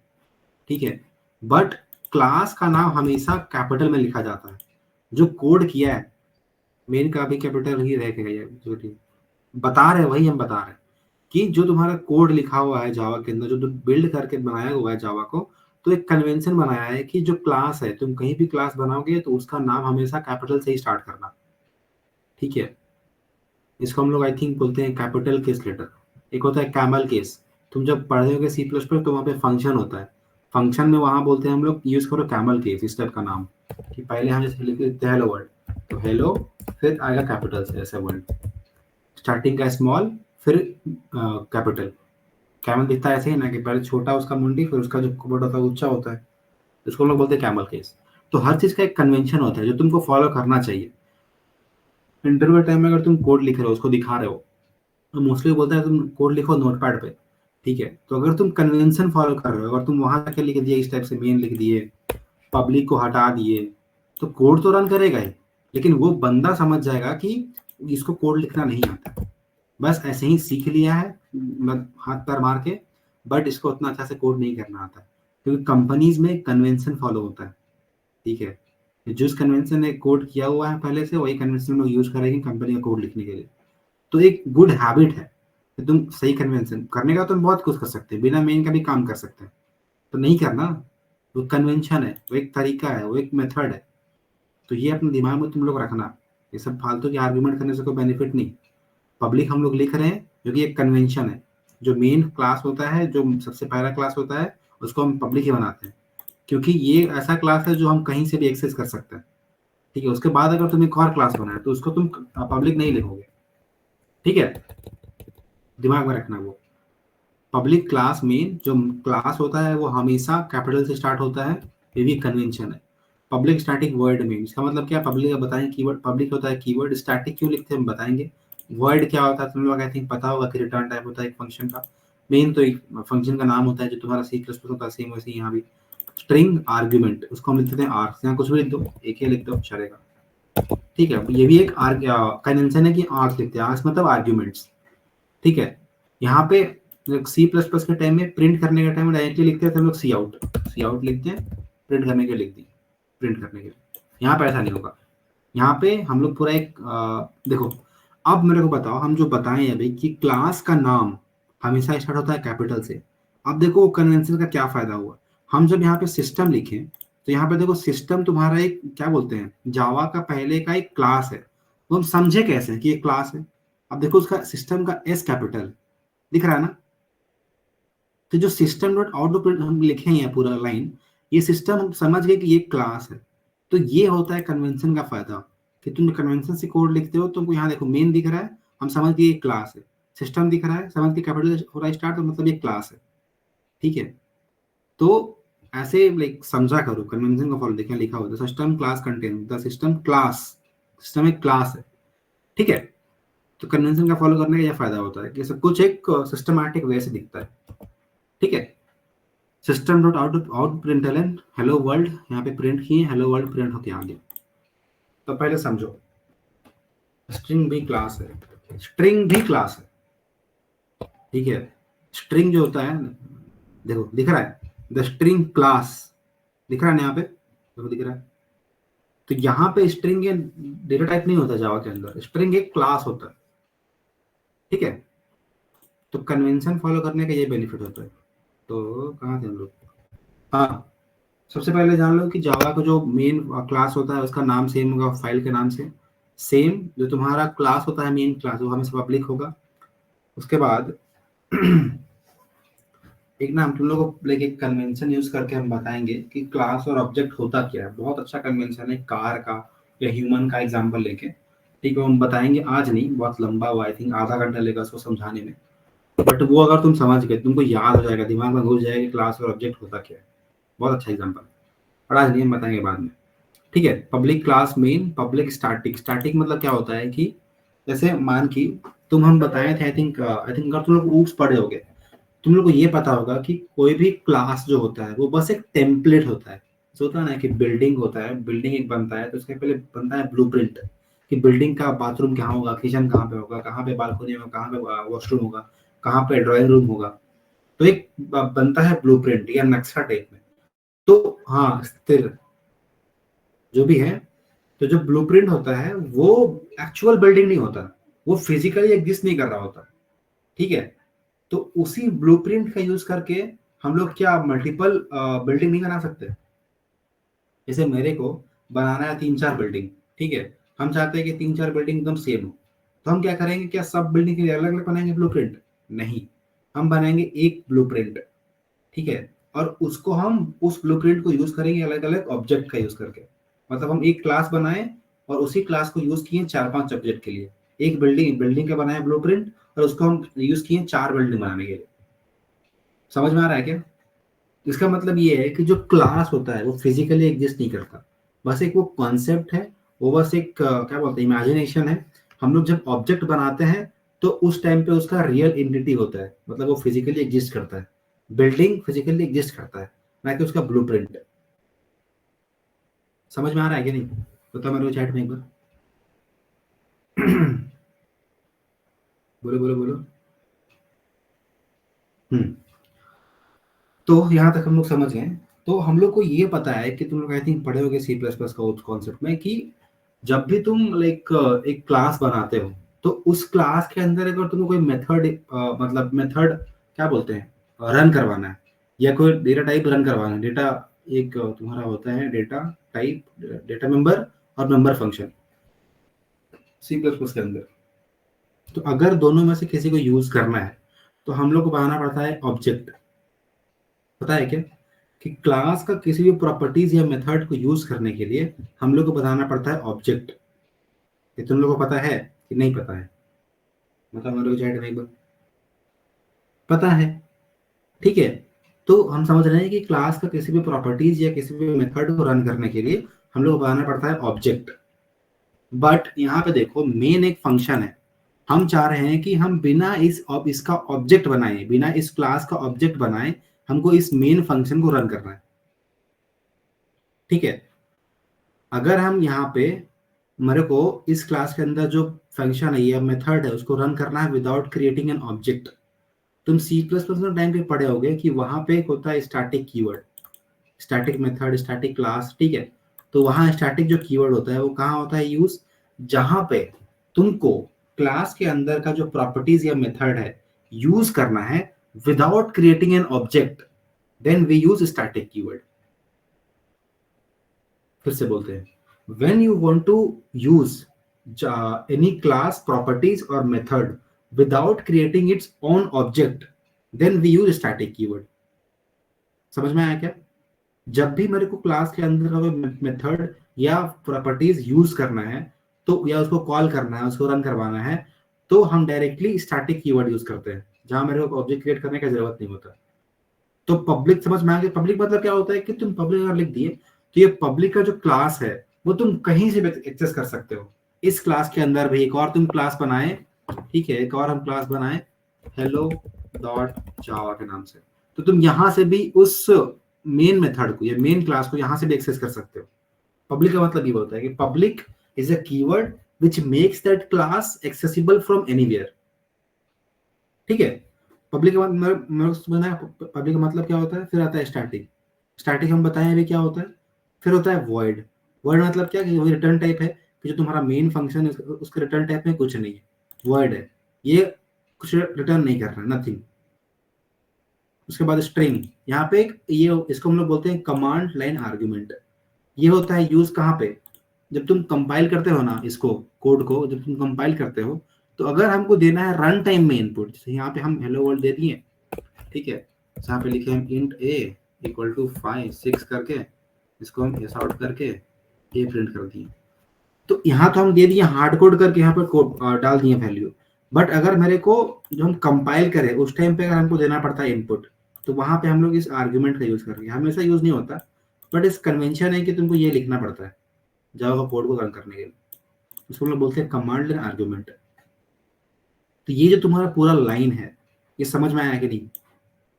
ठीक है। बट क्लास का नाम हमेशा कैपिटल में लिखा जाता है। जो कोड किया है मेन का भी कैपिटल ही रहेगा। ये जो बता रहे हैं वही हम बता रहे हैं कि जो तुम्हारा कोड लिखा हुआ है जावा के अंदर, जो तुम बिल्ड करके बनाया हुआ है जावा को, तो एक कन्वेंशन बनाया है कि जो क्लास है, तुम कहीं भी क्लास बनाओगे तो उसका नाम हमेशा कैपिटल से ही स्टार्ट करना, ठीक है। इसको हम लोग आई थिंक बोलते हैं कैपिटल केस लेटर। एक होता है कैमल केस। तुम जब पढ़े होगे C++ तो वहाँ पे फंक्शन होता है। फंक्शन में वहाँ बोलते हैं हम लोग यूज करो कैमल केस, इस टाइप का नाम, कि पहले हम जैसे लिख लेते हैं हेलो वर्ल्ड, तो हेलो फिर आएगा कैपिटल से ऐसा वर्ल्ड, स्टार्टिंग का स्मॉल फिर कैपिटल। कैमल दिखता है ऐसे ही ना, कि पहले छोटा उसका मुंडी फिर उसका जो वर्ड होता है ऊंचा होता है, इसको हम लोग बोलते हैं कैमल केस। तो हर चीज का एक कन्वेंशन होता है जो तुमको फॉलो करना चाहिए। इंटरव्यू टाइम में अगर तुम कोड लिख रहे हो, उसको दिखा रहे हो, तो मोस्टली बोलता है तुम कोड लिखो नोटपैड पे, ठीक है। तो अगर तुम कन्वेंशन फॉलो कर रहे हो, अगर तुम वहां जाके लिख दिए इस टाइप से मेन लिख दिए, पब्लिक को हटा दिए, तो कोड तो रन करेगा ही, लेकिन वो बंदा समझ जाएगा कि इसको कोड लिखना नहीं आता, बस ऐसे ही सीख लिया है हाथ पैर मार के, बट इसको उतना अच्छा से कोड नहीं करना आता, क्योंकि कंपनीज में कन्वेंशन फॉलो होता है, ठीक है। जिस कन्वेंशन ने कोड किया हुआ है पहले से, वही कन्वेंशन लोग यूज करेंगे कंपनी का कोड लिखने के लिए। तो एक गुड हैबिट है कि तुम सही कन्वेंशन करने का, तुम बहुत कुछ कर सकते हैं, बिना मेन का भी काम कर सकते हैं, तो नहीं करना। वो कन्वेंशन है, वो एक तरीका है, वो एक मेथड है। तो ये अपने दिमाग में तुम लोग रखना। ये सब फालतू के आर्ग्यूमेंट करने से कोई बेनिफिट नहीं। पब्लिक हम लोग लिख रहे हैं क्योंकि एक कन्वेंशन है। जो मेन क्लास होता है, जो सबसे पहला क्लास होता है, उसको हम पब्लिक ही बनाते हैं, क्योंकि ये ऐसा क्लास है जो हम कहीं से भी एक्सेस कर सकते हैं, ठीक है। उसके बाद अगर तुम एक और क्लास बनाए तो उसको तुम पब्लिक नहीं लिखोगे, ठीक है। दिमाग में रखना वो पब्लिक क्लास मेन जो क्लास होता है वो हमेशा कैपिटल से स्टार्ट होता है, ये भी कन्वेंशन है। पब्लिक स्टैटिक वर्ड में इसका मतलब क्या, पब्लिक का बताएं कीवर्ड, पब्लिक होता है कीवर्ड, स्टैटिक क्यों लिखते हैं हम बताएंगे। वर्ड क्या होता है तुम लोग आई थिंक पता होगा कि रिटर्न टाइप होता है एक फंक्शन का, मेन तो एक फंक्शन का नाम होता है जो तुम्हारा सी प्लस प्लस होता है, सेम वैसे यहाँ भी। स्ट्रिंग आर्ग्यूमेंट उसको हम लिखते हैं आर्क्स, यहाँ कुछ भी लिख दो, एक ही लिख दो चलेगा, ठीक है। ये भी एक कन्वेंशन है कि आर्क्स लिखते हैं, आर्क्स मतलब आर्ग्यूमेंट्स, ठीक है। यहाँ पे सी प्लस प्लस के टाइम में प्रिंट करने के टाइम डायरेक्टली लिखते हैं हम लोग सी आउट लिखते हैं, प्रिंट करने के लिख दी, प्रिंट करने के लिए। यहाँ पे ऐसा नहीं होगा, यहाँ पे हम लोग पूरा एक देखो, अब मेरे को बताओ, हम जो बताएं अभी कि क्लास का नाम हमेशा स्टार्ट होता है कैपिटल से। अब देखो कन्वेंशन का क्या फायदा हुआ, हम जब यहाँ पे सिस्टम लिखें तो यहाँ पे देखो सिस्टम तुम्हारा एक क्या बोलते हैं, जावा का पहले का एक क्लास है, तो हम समझे कैसे कि ये क्लास है। अब देखो उसका सिस्टम का एस कैपिटल दिख रहा है ना, तो जो सिस्टम डॉट आउट हम लिखे हैं पूरा लाइन, ये सिस्टम हम समझ गए कि ये क्लास है। तो ये होता है कन्वेंशन का फायदा, कि तुम कन्वेंशन से कोड लिखते हो, तुमको यहाँ देखो मेन दिख रहा है, हम समझ गए ये क्लास है, सिस्टम दिख रहा है, समझ के कैपिटल हो रहा है स्टार्ट, तो मतलब ये क्लास है, ठीक है। तो ऐसे लाइक समझा करो, कन्वेंशन का फॉलो देखें लिखा होता है system class contain the system class, system एक क्लास है, ठीक है। तो कन्वेंशन का फॉलो करने का यह फायदा होता है कि सब कुछ एक सिस्टमैटिक वे से दिखता है, ठीक है। System dot out out println hello world, यहाँ पे प्रिंट किए हेलो वर्ल्ड प्रिंट होके आ गया। तो पहले समझो, स्ट्रिंग भी क्लास है, स्ट्रिंग भी क्लास है, ठीक है। स्ट्रिंग जो होता है, देखो दिख रहा है द स्ट्रिंग क्लास, दिख रहा है ना यहाँ पे, देखो दिख रहा है। तो यहाँ पे स्ट्रिंग ये डेटा टाइप नहीं होता जावा के अंदर, स्ट्रिंग एक क्लास होता है, ठीक है। तो कन्वेंशन फॉलो करने का ये बेनिफिट होता है। तो कहाँ थे हम लोग, हाँ, सबसे पहले जान लो कि जावा का जो मेन क्लास होता है उसका नाम सेम होगा फाइल के नाम से, सेम जो तुम्हारा क्लास होता है मेन क्लास वो हमेशा पब्लिक होगा। उसके बाद एक ना हम तुम लोगों को लाइक एक कन्वेंशन यूज करके हम बताएंगे कि क्लास और ऑब्जेक्ट होता क्या है, बहुत अच्छा कन्वेंशन है कार का या ह्यूमन का एग्जांपल लेके, ठीक है। हम बताएंगे आज नहीं, बहुत लंबा हुआ, आई थिंक आधा घंटा लेगा उसको समझाने में, बट वो अगर तुम समझ गए तुमको याद हो जाएगा, दिमाग में घुस जाएगा क्लास और ऑब्जेक्ट होता क्या है, बहुत अच्छा एग्जाम्पल। और आज नहीं, हम बताएंगे बाद में, ठीक है। Public class main, public static, static मतलब क्या होता है कि जैसे मान की तुम हम बताए थे, आई थिंक अगर तुम लोग ऊप्स पढ़े होगे, तुम लोग को ये पता होगा कि कोई भी क्लास जो होता है वो बस एक टेम्पलेट होता है। जो होता है ना कि बिल्डिंग होता है, बिल्डिंग एक बनता है तो उसके पहले बनता है ब्लूप्रिंट, कि बिल्डिंग का बाथरूम कहाँ होगा, किचन कहाँ पे होगा, कहाँ पे बालकनी होगा, कहाँ पे वॉशरूम होगा, कहाँ पे ड्राइंग रूम होगा। तो एक बनता है ब्लूप्रिंट या नक्शा टाइप में। तो हाँ, स्थिर जो भी है, तो जो ब्लूप्रिंट होता है वो एक्चुअल बिल्डिंग नहीं होता, वो फिजिकली एग्जिस्ट नहीं कर रहा होता, ठीक है। तो उसी ब्लूप्रिंट का यूज करके हम लोग क्या मल्टीपल बिल्डिंग नहीं बना सकते। जैसे मेरे को बनाना है 3-4 बिल्डिंग, ठीक है, हम चाहते हैं कि 3-4 बिल्डिंग एकदम सेम हो, तो हम क्या करेंगे, क्या सब बिल्डिंग के लिए अलग अलग बनाएंगे ब्लूप्रिंट, नहीं, हम बनाएंगे एक ब्लूप्रिंट, ठीक है। और उसको हम उस ब्लूप्रिंट को यूज करेंगे अलग अलग ऑब्जेक्ट का यूज करके, मतलब हम एक क्लास बनाए और उसी क्लास को यूज किए 4-5 ऑब्जेक्ट के लिए, एक बिल्डिंग बिल्डिंग का बनाया ब्लूप्रिंट और उसको हम यूज किए 4 बिल्डिंग बनाने के लिए। समझ में आ रहा है क्या। इसका मतलब ये है कि जो क्लास होता है वो फिजिकली एग्जिस्ट नहीं करता, बस एक वो कॉन्सेप्ट है, वो बस एक क्या बोलते हैं इमेजिनेशन है। हम लोग जब ऑब्जेक्ट बनाते हैं तो उस टाइम पे उसका रियल एंटिटी होता है, मतलब वो फिजिकली एग्जिस्ट करता है, बिल्डिंग फिजिकली एग्जिस्ट करता है, ना कि उसका ब्लूप्रिंट। समझ में आ रहा है कि नहीं, बताओ मेरे को चैट में एक बार। बोलो बोलो बोलो। हम्म। तो यहाँ तक हम लोग समझ गए। तो हम लोग को ये पता है कि तुम लोग आई थिंक पढ़े होगे सी प्लस प्लस का उस कॉन्सेप्ट में कि जब भी तुम लाइक एक क्लास बनाते हो तो उस क्लास के अंदर अगर तुमको कोई मेथड मतलब मेथड क्या बोलते हैं रन करवाना है, या कोई डेटा टाइप रन करवाना है, डेटा एक तुम्हारा होता है डेटा टाइप, डेटा मेंबर और member function C plus plus के अंदर। तो अगर दोनों में से किसी को यूज करना है तो हम लोग को बनाना पड़ता है ऑब्जेक्ट, पता है क्या, कि क्लास का किसी भी प्रॉपर्टीज या मेथड को यूज करने के लिए हम लोग को बताना पड़ता है ऑब्जेक्ट। ये तुम लोग को पता है कि नहीं पता है, मतलब मेरे को चैट में एक बार, पता है, ठीक है। तो हम समझ रहे हैं कि क्लास का किसी भी प्रॉपर्टीज या किसी भी मेथड को रन करने के लिए हम लोग को बनाना पड़ता है ऑब्जेक्ट। बट यहाँ पे देखो मेन एक फंक्शन है, हम चाह रहे हैं कि हम बिना इसका ऑब्जेक्ट बनाए, बिना इस क्लास का ऑब्जेक्ट बनाए, हमको इस मेन फंक्शन को रन करना है। ठीक है, अगर हम यहाँ पे मेरे को इस क्लास के अंदर जो फंक्शन है या मेथड है उसको रन करना है विदाउट क्रिएटिंग एन ऑब्जेक्ट। तुम सी प्लस प्लस में टाइम पे पढ़े होगे कि वहां पे एक होता है static keyword, static method, static class. ठीक है, तो वहां स्टैटिक जो कीवर्ड होता है वो कहाँ होता है यूज, जहां पे तुमको क्लास के अंदर का जो प्रॉपर्टीज या मेथड है यूज करना है without creating an object, then we use static keyword. फिर से बोलते हैं, when you want to use any class properties और method without creating its own object, then we use static keyword. समझ में आया क्या? जब भी मेरे को क्लास के अंदर का कोई मेथड या प्रॉपर्टीज यूज करना है, तो या उसको कॉल करना है, उसको रन करवाना है, तो हम डायरेक्टली स्टैटिक कीवर्ड यूज करते हैं, जहां मेरे को ऑब्जेक्ट क्रिएट करने की जरूरत नहीं होता। तो पब्लिक समझ में आ गया? पब्लिक मतलब क्या होता है कि तुम पब्लिक अगर लिख दिए तो ये पब्लिक का जो क्लास है वो तुम कहीं से भी एक्सेस कर सकते हो। इस क्लास के अंदर भी एक और तुम क्लास बनाए, ठीक है, एक और हम क्लास बनाए हेलो डॉट जावा के नाम से, तो तुम यहां से भी उस मेन मेथड को या मेन क्लास को यहां से भी एक्सेस कर सकते हो। पब्लिक का मतलब ये होता है कि public is a keyword which makes that class accessible from anywhere. ठीक है, पब्लिक का मतलब मेरे को समझना है, पब्लिक का मतलब क्या होता है। फिर आता है स्टैटिक, स्टैटिक हम बताएं अभी क्या होता है। फिर होता है वॉइड, वॉइड मतलब क्या कि वही रिटर्न टाइप है कि जो तुम्हारा मेन फंक्शन है उसके रिटर्न टाइप में कुछ नहीं है, वॉइड है, ये कुछ रिटर्न नहीं कर रहा है, नथिंग। उसके बाद स्ट्रिंग, यहाँ पे एक ये इसको हम लोग बोलते हैं कमांड लाइन आर्ग्यूमेंट। ये होता है यूज कहाँ पे, जब तुम कंपाइल करते हो ना इसको, कोड को जब तुम कंपाइल करते हो, तो अगर हमको देना है रन टाइम में इनपुट, जैसे यहाँ पे हम हेलो वर्ल्ड दे दिए, ठीक है, यहाँ पे लिखे हम इंट ए इक्वल टू 5 6 करके, इसको हम एस आउट करके ए प्रिंट कर दिए, तो यहाँ तो हम दे दिए हार्ड कोड करके, यहाँ पर कोड डाल दिए वैल्यू। बट अगर मेरे को जो हम कंपाइल करें उस टाइम पे अगर हमको देना पड़ता है इनपुट, तो वहां पे हम लोग इस आर्ग्यूमेंट का यूज करेंगे। हमेशा यूज नहीं होता, बट इस कन्वेंशन है कि तुमको ये लिखना पड़ता है जावा का कोड को रन करने के लिए। उसको हम लोग बोलते हैं कमांड लाइन आर्ग्यूमेंट। तो ये जो तुम्हारा पूरा लाइन है, ये समझ में आया कि नहीं?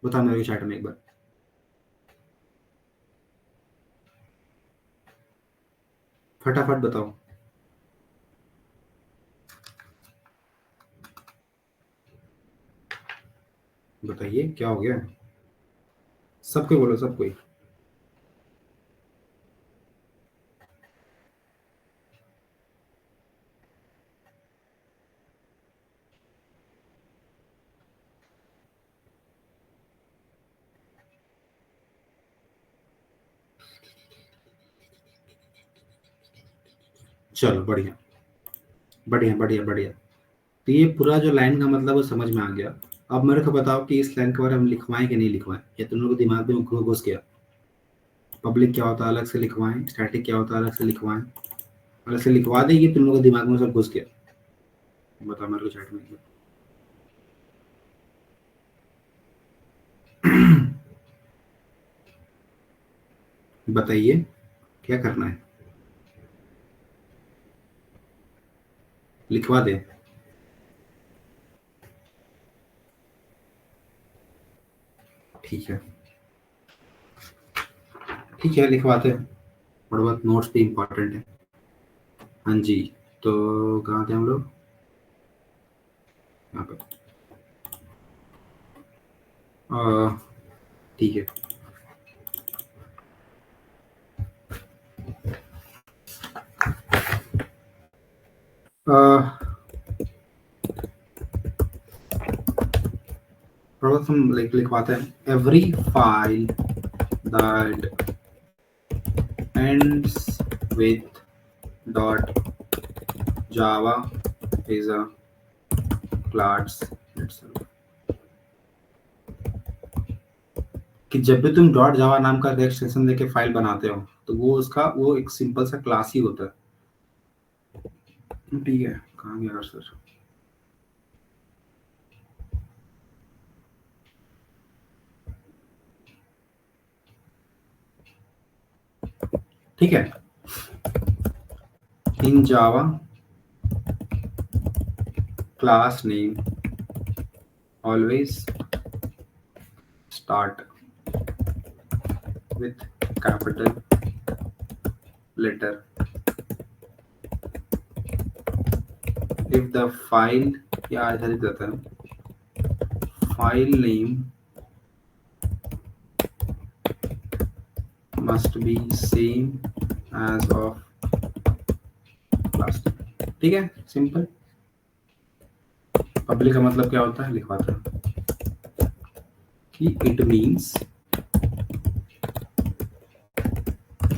बताओ मेरे चैट में एक बार। फटाफट बताओ। बताइए क्या हो गया? सबको बोलो, सब कोई। चलो बढ़िया बढ़िया बढ़िया बढ़िया। तो ये पूरा जो लाइन का मतलब वो समझ में आ गया। अब मेरे को बताओ कि इस लाइन के बारे में हम लिखवाएं कि नहीं लिखवाएं, या तुम लोगों के दिमाग में घुस गया? पब्लिक क्या होता है अलग से लिखवाएं, स्टैटिक क्या होता है अलग से लिखवाएं, अलग से लिखवा दें, ये तुम लोगों के दिमाग में सब घुस गया? बताओ मेरे को चैट में। बताइए क्या करना है, लिखवा दे? ठीक है, ठीक है, लिखवाते हैं। थोड़ा बहुत नोट्स भी इम्पोर्टेंट है। हाँ जी, तो कहाँ थे हम लोग? यहाँ पे। ठीक है। थोड़ा सा हम लिखवाते हैं, every file that ends with dot java is a class itself। कि जब भी तुम डॉट जावा नाम का एक्सटेंशन देके फाइल बनाते हो, तो वो उसका वो एक सिंपल सा क्लास ही होता है। ठीक है, कहाँ गया सर? ठीक है। In Java class name always start with capital letter if the file या ऐसा लिख देता है file name must be same as of last। ठीक है, सिंपल। पब्लिक का मतलब क्या होता है लिखवाता है कि it means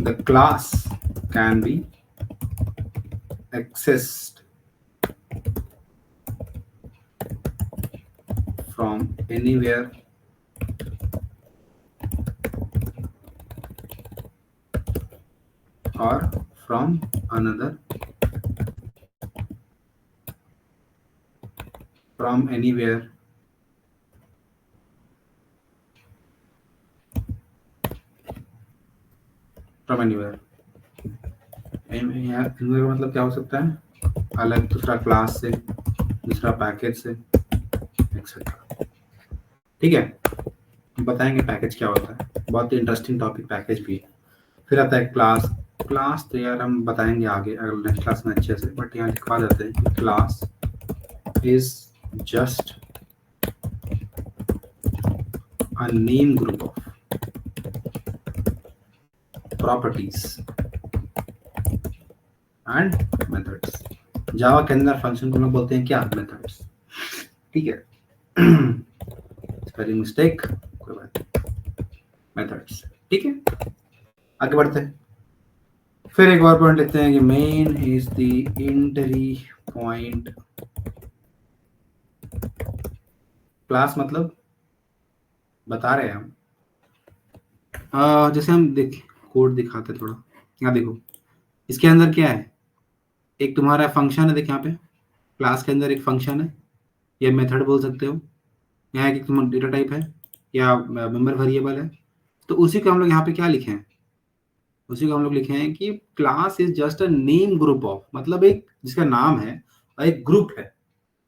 the class can be accessed from anywhere or from another from anywhere from anywhere। यहाँ anywhere का मतलब क्या हो सकता है, अलग दूसरा क्लास से, दूसरा पैकेज से, एक्सेट्रा। ठीक है, बताएंगे पैकेज क्या होता है, बहुत ही इंटरेस्टिंग टॉपिक पैकेज भी है। फिर आता है क्लास। क्लास तो यार हम बताएंगे आगे अगर नेक्स्ट क्लास में अच्छे से, बट यहाँ लिखवा देते हैं कि class is just a name group of properties and methods. Java के अंदर फंक्शन को हम बोलते हैं क्या, मेथड्स। ठीक है, स्पेलिंग मिस्टेक कोई बात नहीं, मेथड्स। ठीक है, आगे बढ़ते हैं। फिर एक और पॉइंट लिखते हैं कि main is the entry point. Class मतलब बता रहे हैं हम, जैसे हम देख कोड दिखाते थोड़ा। यहाँ देखो, इसके अंदर क्या है, एक तुम्हारा फंक्शन है। देख यहाँ पे क्लास के अंदर एक फंक्शन है, या मेथड बोल सकते हो। यहाँ एक तुम्हारा डेटा टाइप है या मेंबर वेरिएबल है। तो उसी को हम लोग यहाँ पे क्या लिखे हैं, उसी को हम लोग लिखे हैं कि class is just a name group of, मतलब एक जिसका नाम है और एक ग्रुप है।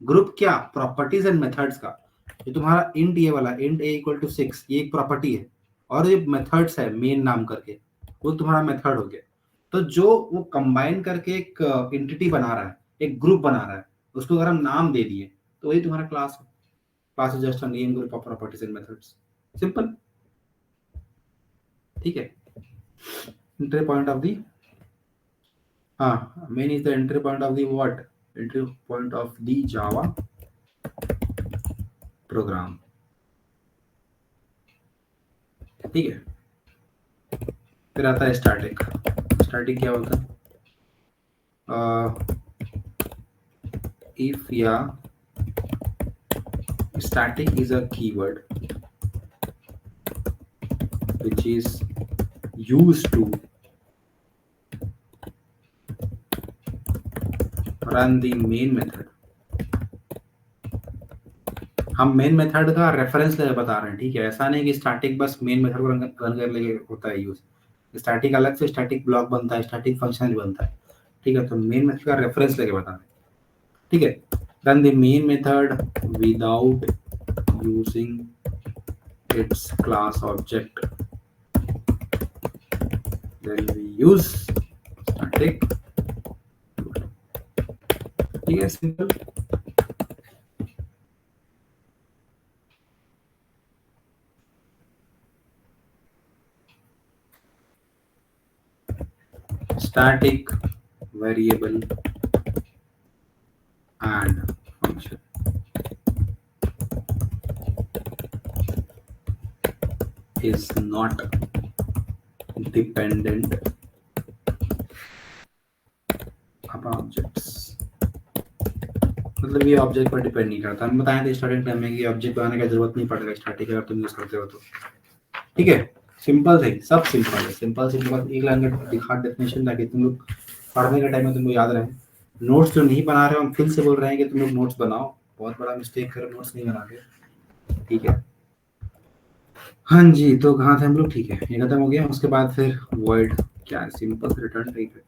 ग्रुप क्या, प्रॉपर्टीज एंड मेथड्स का। ये तुम्हारा इंट, ये वाला इंट a इक्वल टू 6, ये एक प्रॉपर्टी है। और ये मेथड्स है मेन नाम करके, वो तुम्हारा मेथड हो गया। तो जो वो कंबाइन करके एक एंटिटी बना रहा है, एक ग्रुप बना रहा है, उसको अगर हम नाम दे दिए तो वही तुम्हारा क्लास है। Class is just a name group of properties and methods, simple. ठीक है, एंट्री पॉइंट ऑफ दी, हाँ, main is the entry point of the what, entry point of the Java program. ठीक है, फिर आता है स्टैटिक। स्टैटिक क्या होता है, if या static is a keyword which is used to run the main method। हम मेन मेथड का रेफरेंस लेकर बता रहे हैं। ठीक है, ऐसा नहीं कि स्टैटिक बस मेन मेथड को रन कर लेके होता है यूज। स्टैटिक अलग से स्टैटिक ब्लॉक बनता है, स्टैटिक फंक्शन भी बनता है। ठीक है, तो मेन मेथड का रेफरेंस लेके बता रहे हैं। ठीक है, run the main method without using its class object, then we use static। ठीक है, simple. static variable and function is not dependent upon objects। मतलब ये ऑब्जेक्ट पर डिपेंड नहीं करता। हम बताएं थे स्टार्टिंग टाइम में कि ऑब्जेक्ट बनाने की जरूरत नहीं पड़ेगा स्टैटिक अगर तुम यूज करते हो तो। ठीक है, सिंपल थे, सब सिंपल है। सिंपल सिंपल एक लाइन का दिखा डेफिनेशन ताकि तुम लोग पढ़ने के टाइम में तुमको याद रहे। नोट्स जो नहीं बना रहे हो, हम फिर से बोल रहे हैं कि तुम लोग नोट्स बनाओ। बहुत बड़ा मिस्टेक करो नोट्स नहीं बना के। ठीक है, हाँ जी, तो कहाँ थे हम लोग। ठीक है, ये खत्म हो गया। उसके बाद फिर वर्ड क्या सिंपल रिटर्न टाइप है,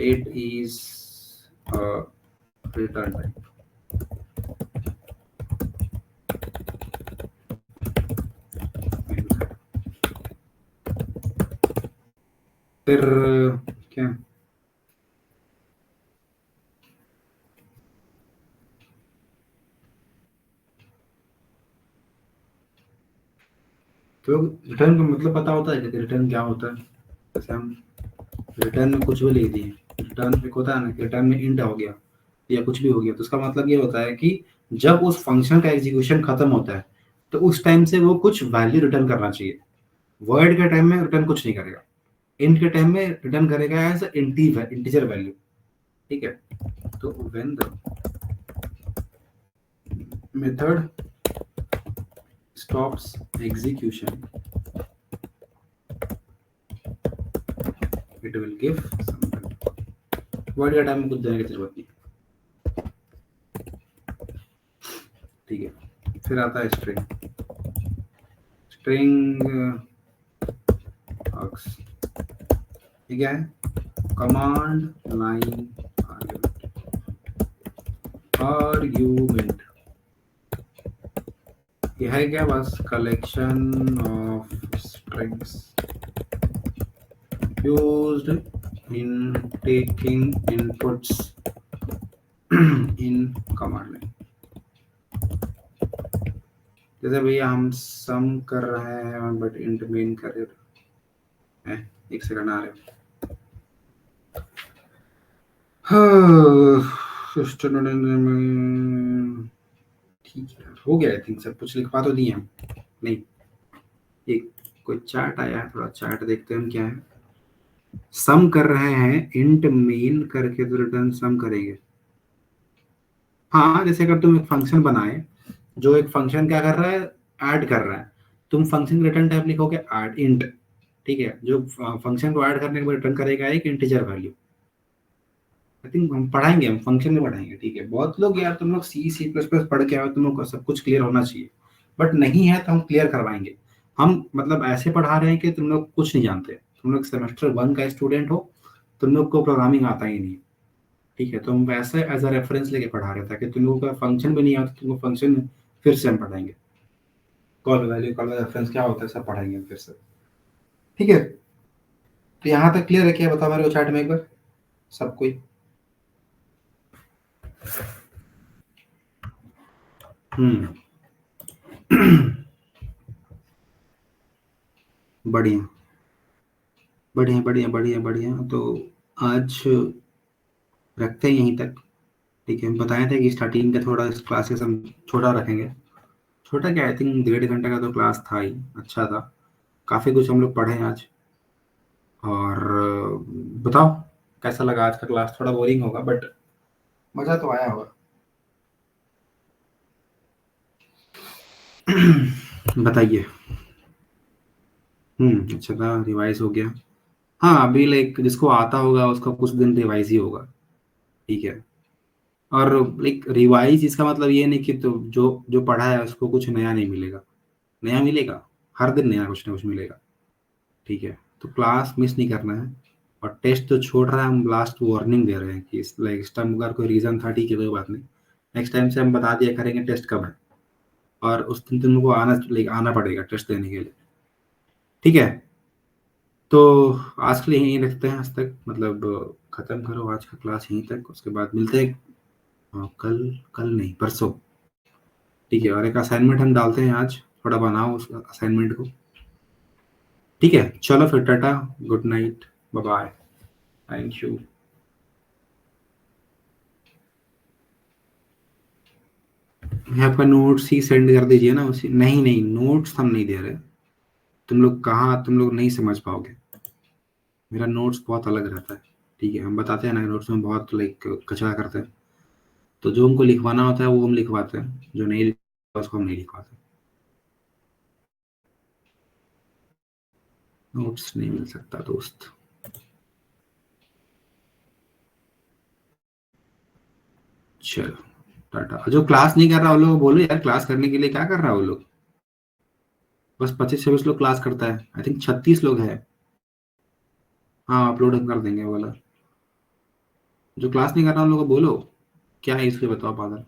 इट इज रिटर्न टाइप। फिर क्या, तो रिटर्न का मतलब पता होता है कि रिटर्न क्या होता है? जैसे हम रिटर्न में कुछ भी लिख दिए, रिटर्न एक होता है ना, रिटर्न में इंट हो गया या कुछ भी हो गया, तो उसका मतलब ये होता है कि जब उस फंक्शन का एग्जीक्यूशन खत्म होता है तो उस टाइम से वो कुछ वैल्यू रिटर्न करना चाहिए। वर्ड के टाइम में रिटर्न कुछ नहीं करेगा, इंट के टाइम में रिटर्न करेगा एज इंटीजर वैल्यू। ठीक है, तो when the method stops execution it will give something. Word के टाइम में कुछ देने की जरूरत नहीं। ठीक है, फिर आता है स्ट्रिंग। स्ट्रिंग ठीक है, कमांड लाइन आर्ग्यूमेंट, यह है क्या, बस collection of strings used in taking inputs in command line. जैसे भैया हम सम कर रहे हैं बट इंट मेन कर रहे हैं, एक सेकंड आ रहे ठीक है, हो गया। आई थिंक सब कुछ लिखवा तो दिए हम। नहीं, एक कोई चार्ट आया है, थोड़ा चार्ट देखते हैं हम क्या है। सम कर रहे हैं, इंट मेन करके तो रिटर्न सम करेंगे। हाँ, जैसे अगर तुम एक फंक्शन बनाए जो एक फंक्शन क्या कर रहा है, ऐड कर रहा है, तुम फंक्शन रिटर्न टाइप लिखोगे ऐड इंट। ठीक है, जो फंक्शन को ऐड करने के बाद रिटर्न करेगा एक इंटीजर वैल्यू। आई थिंक हम पढ़ाएंगे, हम फंक्शन में पढ़ाएंगे। ठीक है, बहुत लोग यार तुम लोग सी प्लस प्लस पढ़ के आओ, तुम लोग को सब कुछ क्लियर होना चाहिए, बट नहीं है तो हम क्लियर करवाएंगे। हम मतलब ऐसे पढ़ा रहे हैं कि तुम लोग कुछ नहीं जानते, तुम लोग सेमेस्टर 1 का स्टूडेंट हो, तुम लोग को प्रोग्रामिंग आता ही नहीं। ठीक है, तो हम वैसे एज अ रेफरेंस लेके पढ़ा रहे थे, ताकि तुम लोगों का फंक्शन भी नहीं आता, तुमको फंक्शन फिर से हम पढ़ाएंगे। कॉल वैल्यू, कॉल रेफरेंस क्या होता है, सब पढ़ाएंगे फिर से। ठीक है, तो यहाँ तक क्लियर है क्या, बताओ मेरे को चैट में एक बार सब कोई। हम्म बढ़िया बढ़िया बढ़िया बढ़िया बढ़िया। तो आज रखते हैं यहीं तक। ठीक है, हम बताए थे कि स्टार्टिंग का थोड़ा क्लासेस हम छोटा रखेंगे। छोटा क्या, आई थिंक 1.5 घंटे का तो क्लास था ही, अच्छा था, काफ़ी कुछ हम लोग पढ़े आज। और बताओ कैसा लगा आज का क्लास, थोड़ा बोरिंग होगा बट मज़ा तो आया होगा। बताइए। अच्छा था, रिवाइज हो गया। हाँ, अभी लाइक जिसको आता होगा उसका कुछ दिन रिवाइज ही होगा। ठीक है, और लाइक रिवाइज इसका मतलब ये नहीं कि तो जो जो पढ़ा है उसको कुछ नया नहीं मिलेगा। नया मिलेगा, हर दिन नया कुछ ना कुछ मिलेगा। ठीक है, तो क्लास मिस नहीं करना है। और टेस्ट तो छोड़ रहा है, हम लास्ट वार्निंग दे रहे हैं कि इस लाइक इस टाइम अगर कोई रीज़न था, ठीक है, कोई बात नहीं, नेक्स्ट टाइम से हम बता दिया करेंगे टेस्ट कब है, और उस दिन तुमको आना लाइक आना पड़ेगा टेस्ट देने के लिए। ठीक है, तो आज के लिए यहीं रखते हैं, आज तक मतलब ख़त्म करो आज का क्लास यहीं तक, उसके बाद मिलते हैं। कल, कल नहीं परसों। ठीक है, और एक असाइनमेंट हम डालते हैं आज, थोड़ा बनाओ उस असाइनमेंट को। ठीक है, चलो फिर tata, good night, bye bye, thank you. आपका नोट्स ही सेंड कर दीजिए ना उसी। नहीं नहीं, नोट्स हम नहीं दे रहे। तुम लोग कहाँ, तुम लोग नहीं समझ पाओगे, मेरा नोट्स बहुत अलग रहता है। ठीक है, हम बताते हैं ना, नोट्स में बहुत लाइक कचरा करते हैं, तो जो हमको लिखवाना होता है वो हम लिखवाते हैं, जो नहीं लिखवाना उसको हम नहीं लिखवाते। नोट्स नहीं मिल सकता दोस्त। चलो टाटा। जो क्लास नहीं कर रहा वो लोग बोलो यार, क्लास करने के लिए क्या कर रहा है वो लोग। बस 25-26 लोग क्लास करता है, आई थिंक 36 लोग हैं। हाँ अपलोड हम कर देंगे वो वाला। जो क्लास नहीं कर रहा उन लोगों को बोलो क्या है इसके, बताओ पागल।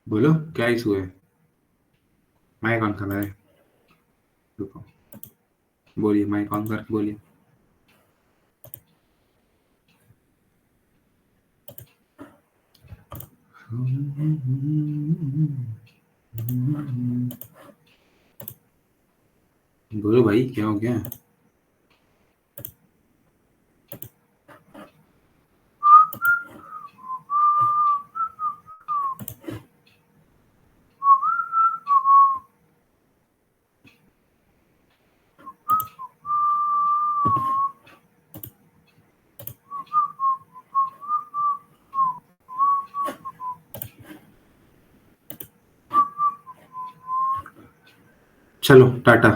बोलो क्या इशू है। माइक ऑन करना है। रुको, बोलिए माइक ऑन करके बोलिए। बोलो भाई क्या हो गया। चलो टाटा।